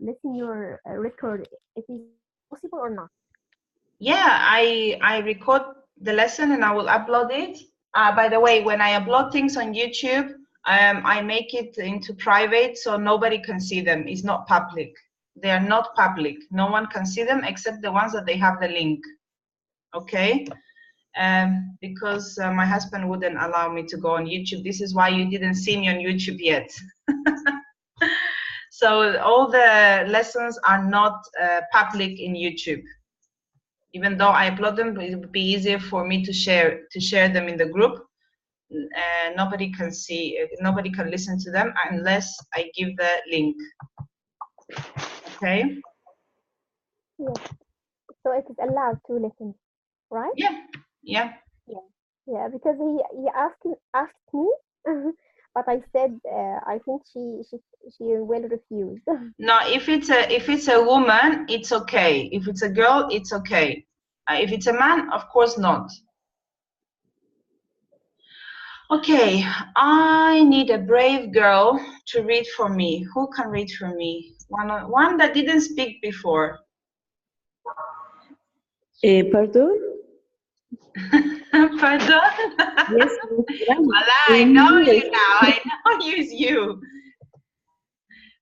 listen your record, it is possible or not? Yeah, I record the lesson and I will upload it. By the way, when I upload things on YouTube, I make it into private so nobody can see them. It's not public. They are not public. No one can see them except the ones that they have the link. Okay? Because my husband wouldn't allow me to go on YouTube. This is why you didn't see me on YouTube yet. So all the lessons are not public in YouTube. Even though I upload them, it would be easier for me to share them in the group. Nobody can see, nobody can listen to them unless I give the link. Okay? Yes. So it is allowed to listen, right? Yeah. Yeah. Yeah, because he asked me, but I said I think she will refuse. No, if it's a woman, it's okay. If it's a girl, it's okay. If it's a man, of course not. Okay, I need a brave girl to read for me. Who can read for me? One that didn't speak before. Pardon? Pardon? Yes. Well, I know you now. I know you.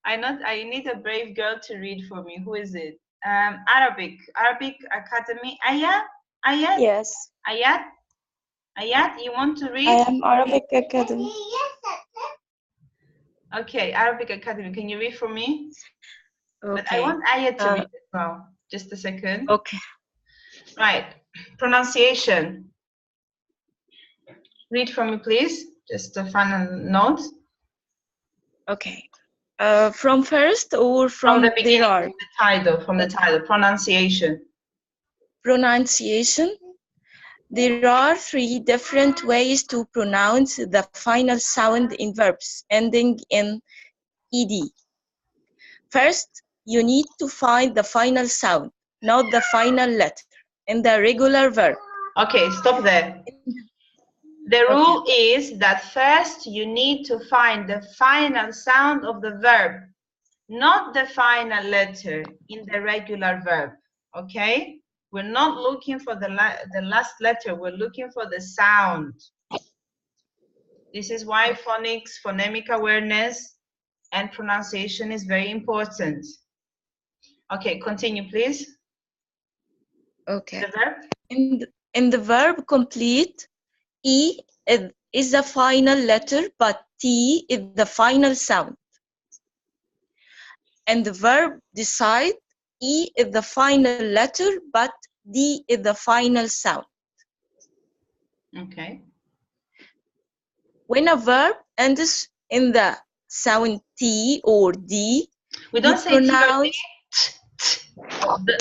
I need a brave girl to read for me. Who is it? Arabic Academy. Ayat? Yes. Ayat, you want to read? I am Arabic Academy. Okay, Arabic Academy. Can you read for me? Okay. But I want Ayat to read as well. Just a second. Okay. Right. Pronunciation. Read for me, please. Just a final note. Okay. From first or From the there beginning, are? from the title. Pronunciation. Pronunciation. There are 3 different ways to pronounce the final sound in verbs ending in ed. First, you need to find the final sound, not the final letter, in the regular verb. Okay, stop there. The rule is that first you need to find the final sound of the verb, not the final letter in the regular verb. Okay? We're not looking for the last letter, we're looking for the sound. This is why phonics, phonemic awareness, and pronunciation is very important. Okay, continue, please. Okay. The verb? In the verb complete, E is the final letter, but T is the final sound. And the verb decide, E is the final letter, but D is the final sound. Okay. When a verb ends in the sound T or D, we don't say pronounce T or D.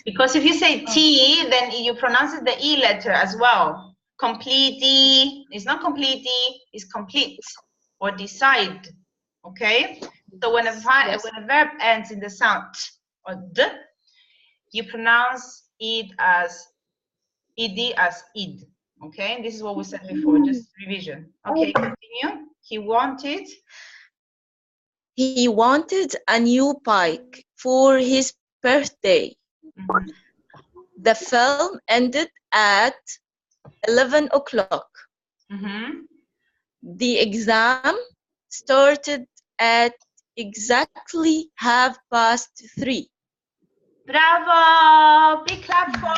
Because if you say T, then you pronounce it the E letter as well. Complete E, it's not complete E, it's complete or decide. Okay? So when a verb ends in the sound T or D, you pronounce it as ED as id. Okay? This is what we said before, just revision. Okay, continue. He wanted a new bike for his birthday. Mm-hmm. The film ended at 11 o'clock. Mm-hmm. The exam started at exactly 3:30. Bravo! Big clap for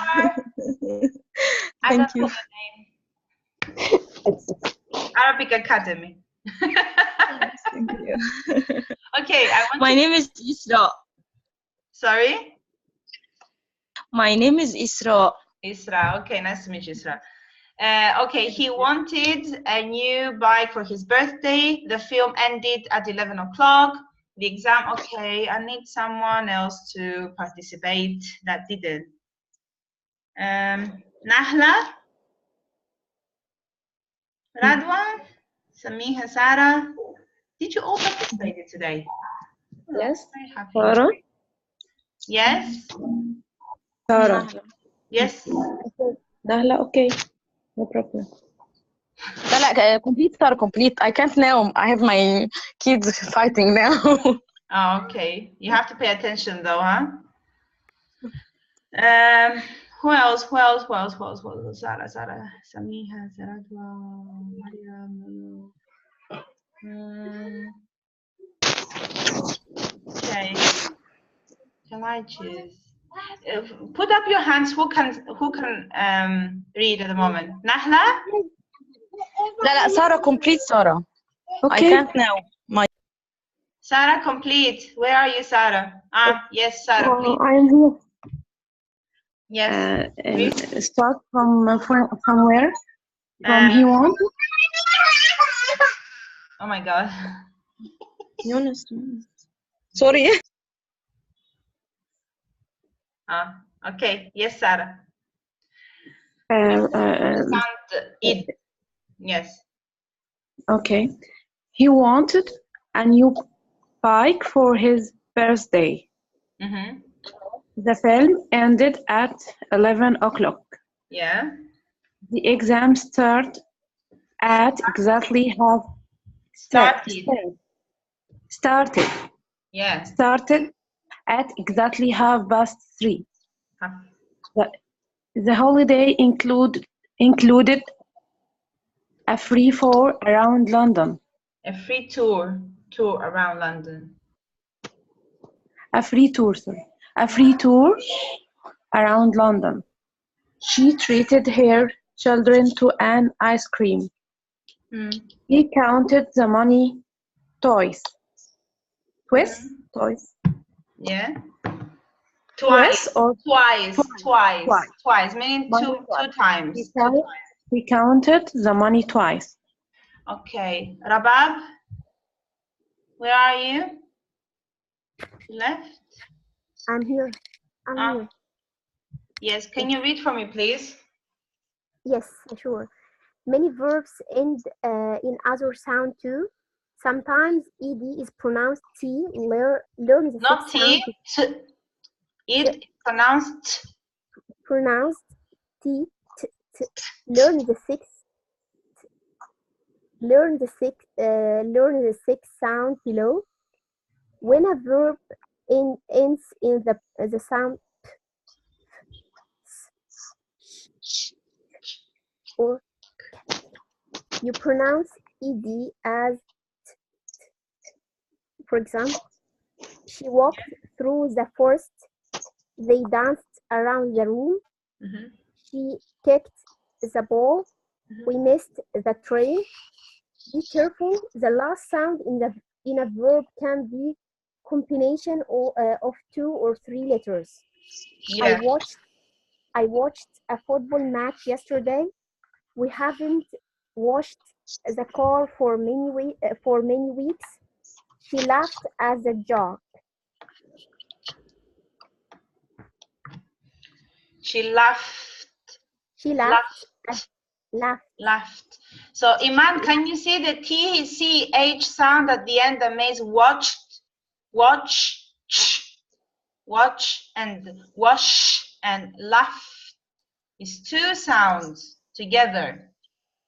Thank you. Arabic Academy. Thank you. Okay, My name is Isra. Sorry? My name is Isra. Isra, okay, nice to meet you, Isra. Okay, he wanted a new bike for his birthday. The film ended at 11 o'clock. The exam, okay, I need someone else to participate that didn't. Nahla? Radwan? Samiha, Sarah? Did you all participate today? Yes. Very happy. Sarah? Yes? Sarah. Yes. Nahla, okay. No problem. لا complete Sarah, complete. I can't now. I have my kids fighting now. Oh, okay. You have to pay attention though, huh? Who else? Sarah, Samiha, Saradwa, Mariam. Okay. Can I choose? Put up your hands. Who can read at the moment? Nahla? لا Sarah, complete Sarah. Okay. I can't now. Sarah, complete. Where are you, Sarah? Yes, Sarah, please. I am here. Yes. Start from where? From he want? Oh my God. Yunus. Sorry. Okay. Yes, Sarah. Id. Yes. Okay. He wanted a new bike for his birthday. Mm-hmm. The film ended at 11 o'clock. Yeah. The exam started at exactly Started. Yeah. Started at exactly 3:30. The holiday included a free tour around London. A free tour around London. A free tour around London. She treated her children to an ice cream. He counted the money twice. Twice. Yeah. Twice, meaning two times. He counted the money twice. Okay. Rabab, where are you? Left? I'm here. I'm here. Yes, can you read for me, please? Yes, sure. Many verbs end in other sound too. Sometimes ed is pronounced t. Learn the Not sixth sound. T. It pronounced t. Learn the sixth. Learn the sixth sound below. When a verb ends in the sound or you pronounce ed as for example, she walked through the forest. They danced around the room. She kicked the ball. We missed the train. Be careful. The last sound in a verb can be combination of 2 or 3 letters. Yeah. I watched a football match yesterday. We haven't washed the car for many weeks. She laughed at the joke. She laughed. She laughed. So Iman, can you see the TCH sound at the end that makes watched, watch, watch, and wash and laugh? It's 2 sounds together.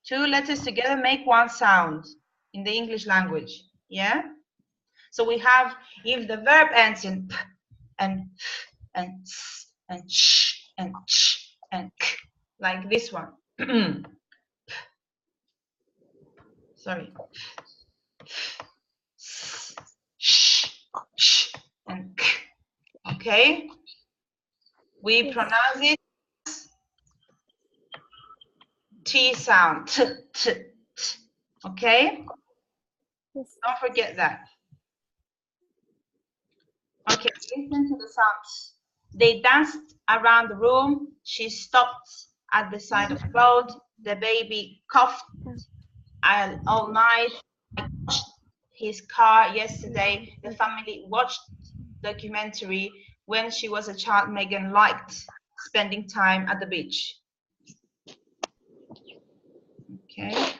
2 letters together make 1 sound in the English language. Yeah? So we have, if the verb ends in p and f and s and sh and ch and k, like this one. Sorry. Sh, sh, and k. Okay? We pronounce it T sound. T, t, t. Okay? Don't forget that. Okay, listen to the sounds. They danced around the room. She stopped at the side of the road. The baby coughed all night. I watched his car yesterday. The family watched documentary. When she was a child, Megan liked spending time at the beach. Okay.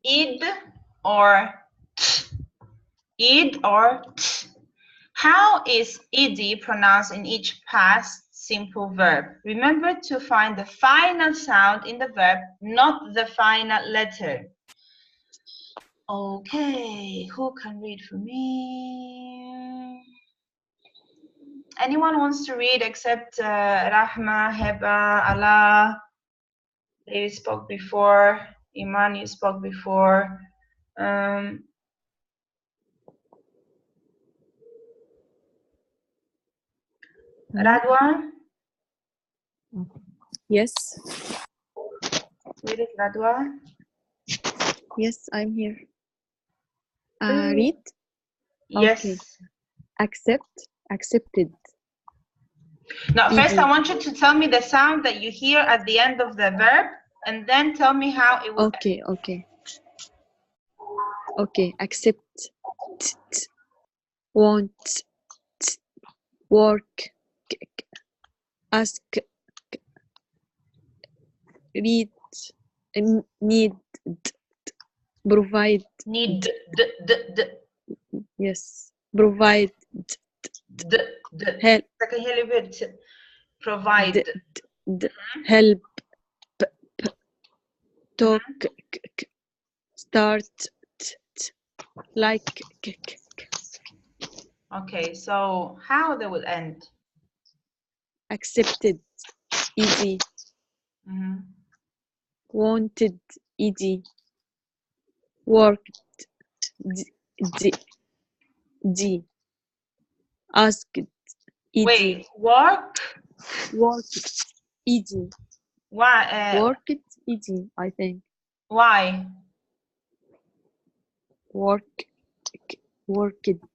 Id or t. Id or t. How is ed pronounced in each past simple verb? Remember to find the final sound in the verb, not the final letter. Okay, who can read for me? Anyone wants to read except Rahma, Heba, Allah? They spoke before. Iman, you spoke before. Radwa? Yes. Read it, Radwa. Yes, I'm here. Read. Yes. Okay. Accepted. Now, first I want you to tell me the sound that you hear at the end of the verb, and then tell me how it will. Okay. Accept. Want. Work. Ask. Read. Need. Provide. Need. Yes. Provide. Help. Provide. Help. Talk. Start. Like. Okay, so how they will end? Accepted. Easy. Wanted. Easy. Worked. D. Asked. Easy. Wait, worked. Easy. Why? Worked. Easy, I think. Why? Worked.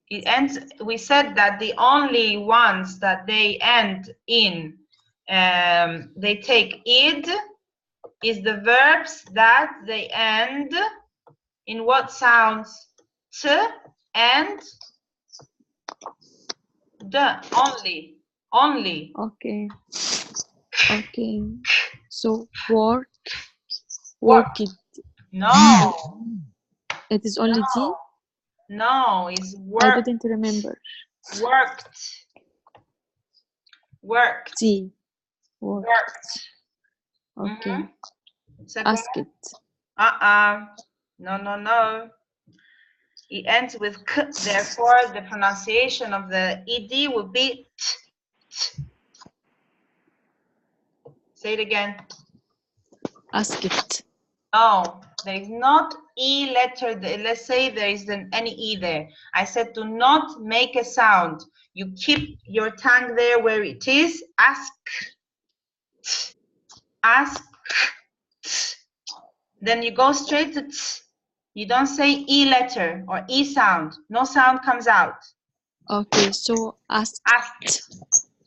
It ends. We said that the only ones that they end in, they take id, is the verbs that they end in what sounds? T and d. Only. Okay. Okay. So work. Work. Worked. No. It is only D? No, it's I work. didn't remember. Worked. Worked. D. Worked. Worked. Okay. Second Asked. one. No. It ends with k, therefore the pronunciation of the ed will be t. Say it again. Asked. No, there is not e letter. Let's say there is any e there. I said do not make a sound. You keep your tongue there where it is. Ask. Ask. Then you go straight to t. You don't say e letter or e sound. No sound comes out. Okay, so asked.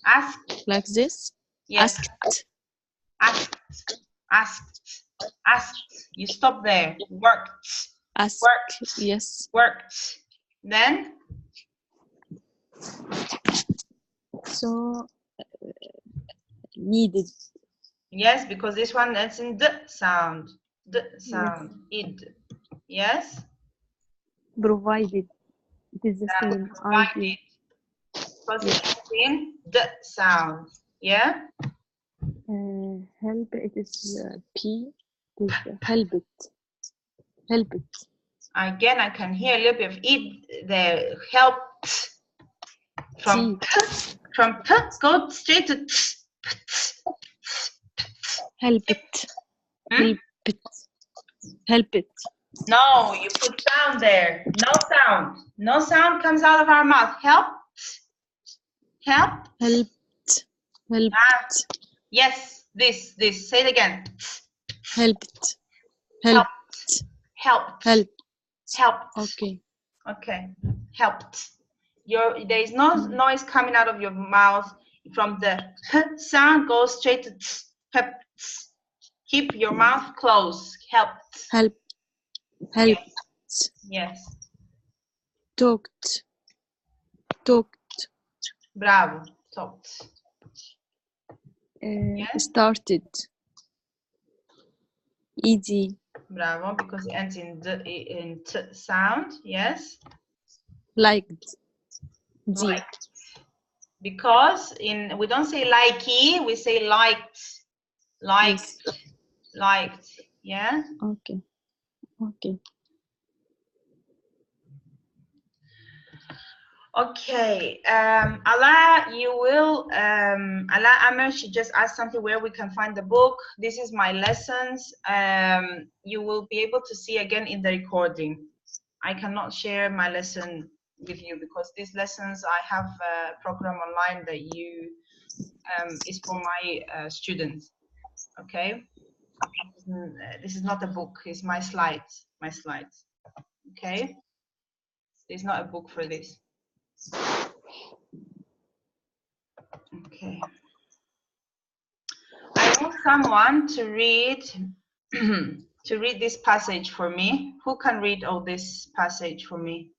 Asked. Like this? Yes. Asked. You stop there. Worked. Asked. Worked. Yes. Worked. Then? So, needed. Yes, because this one ends in d sound. D sound. Yes. Id. Yes? Provided. It is the same. Provided. Because it ends in d sound. Yeah? Help, it is P. It is help it. Help it. Again, I can hear a little bit of it there. Helped. From P, go straight to t. Help it. Help it. Help it. No, you put sound there. No sound. No sound comes out of our mouth. Help. Help. Helped. Helped. Yes, this. Say it again. Helped. Helped. Helped. Helped. Helped. Okay. Okay. Helped. There is no noise coming out of your mouth from the p sound. Go straight to t. Keep your mouth closed. Helped. Help. Helped. Yes. Talked. Talked. Bravo. Talked. Yes. Started. Ed. Bravo, because it ends in t sound. Yes. Liked. D. Liked. Because we don't say likey, we say liked. Liked. Yes. Liked. Yeah. Okay. Okay. Okay. Allah, you will. Allah Amr, she just asked something where we can find the book. This is my lessons. You will be able to see again in the recording. I cannot share my lesson with you because these lessons I have a program online that is for my students. Okay. This is not a book. It's my slides. Okay. There's not a book for this. Okay. I want someone to read this passage for me. Who can read all this passage for me?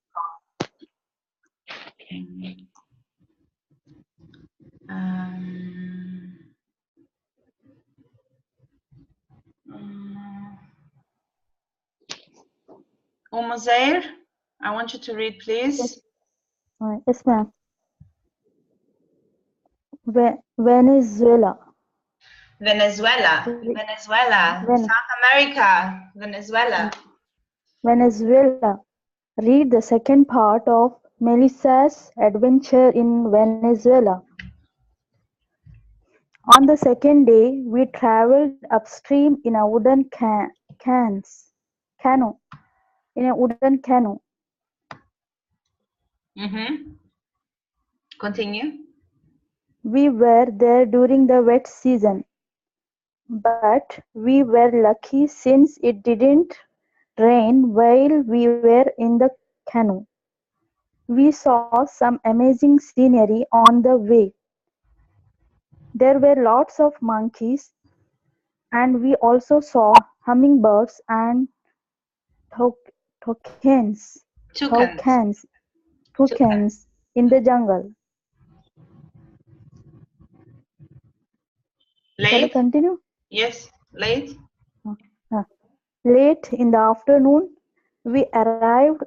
Zair, I want you to read, please. Yes, ma'am. Venezuela. South America, Venezuela. Read the second part of Melissa's adventure in Venezuela. On the second day, we traveled upstream in a wooden canoe. Continue. We were there during the wet season, but we were lucky since it didn't rain while we were in the canoe. We saw some amazing scenery on the way. There were lots of monkeys, and we also saw hummingbirds and toucans in the jungle. Shall I continue? Yes, late. Late in the afternoon, we arrived.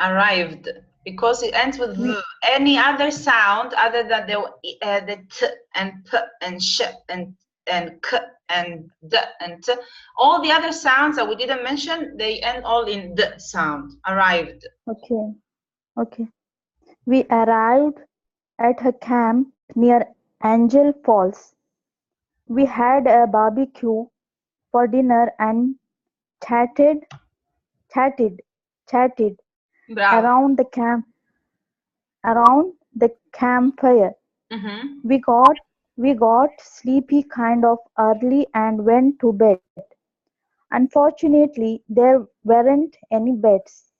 Arrived, because it ends with v. Any other sound other than the t and p and sh and k and d and t, all the other sounds that we didn't mention, they end all in d sound. Arrived. Okay. We arrived at her camp near Angel Falls. We had a barbecue for dinner and chatted around the campfire. We got sleepy kind of early and went to bed. Unfortunately, there weren't any beds.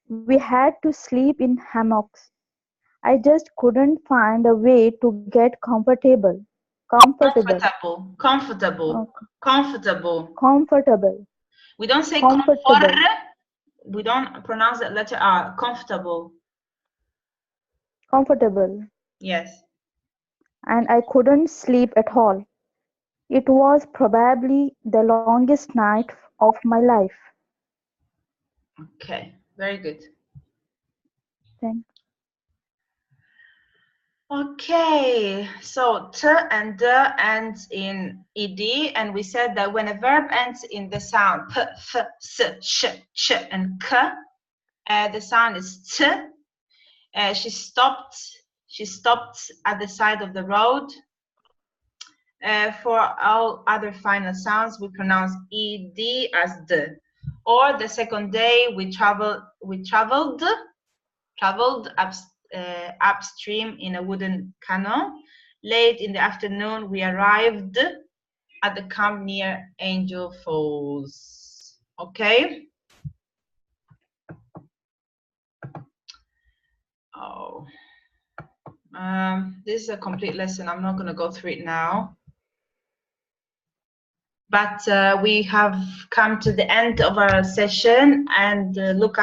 We had to sleep in hammocks. I just couldn't find a way to get comfortable. We don't say comfortable. We don't pronounce that letter R. Comfortable. Yes. And I couldn't sleep at all. It was probably the longest night of my life. Okay, very good. Thanks. Okay, so t and d ends in ed, and we said that when a verb ends in the sound p, f, s, sh, and k, the sound is t. She stopped at the side of the road. For all other final sounds, we pronounce ed as d. Or the second day, we traveled upstream in a wooden canoe. Late in the afternoon, we arrived at the camp near Angel Falls. Okay? Oh. This is a complete lesson. I'm not going to go through it now. But we have come to the end of our session, and look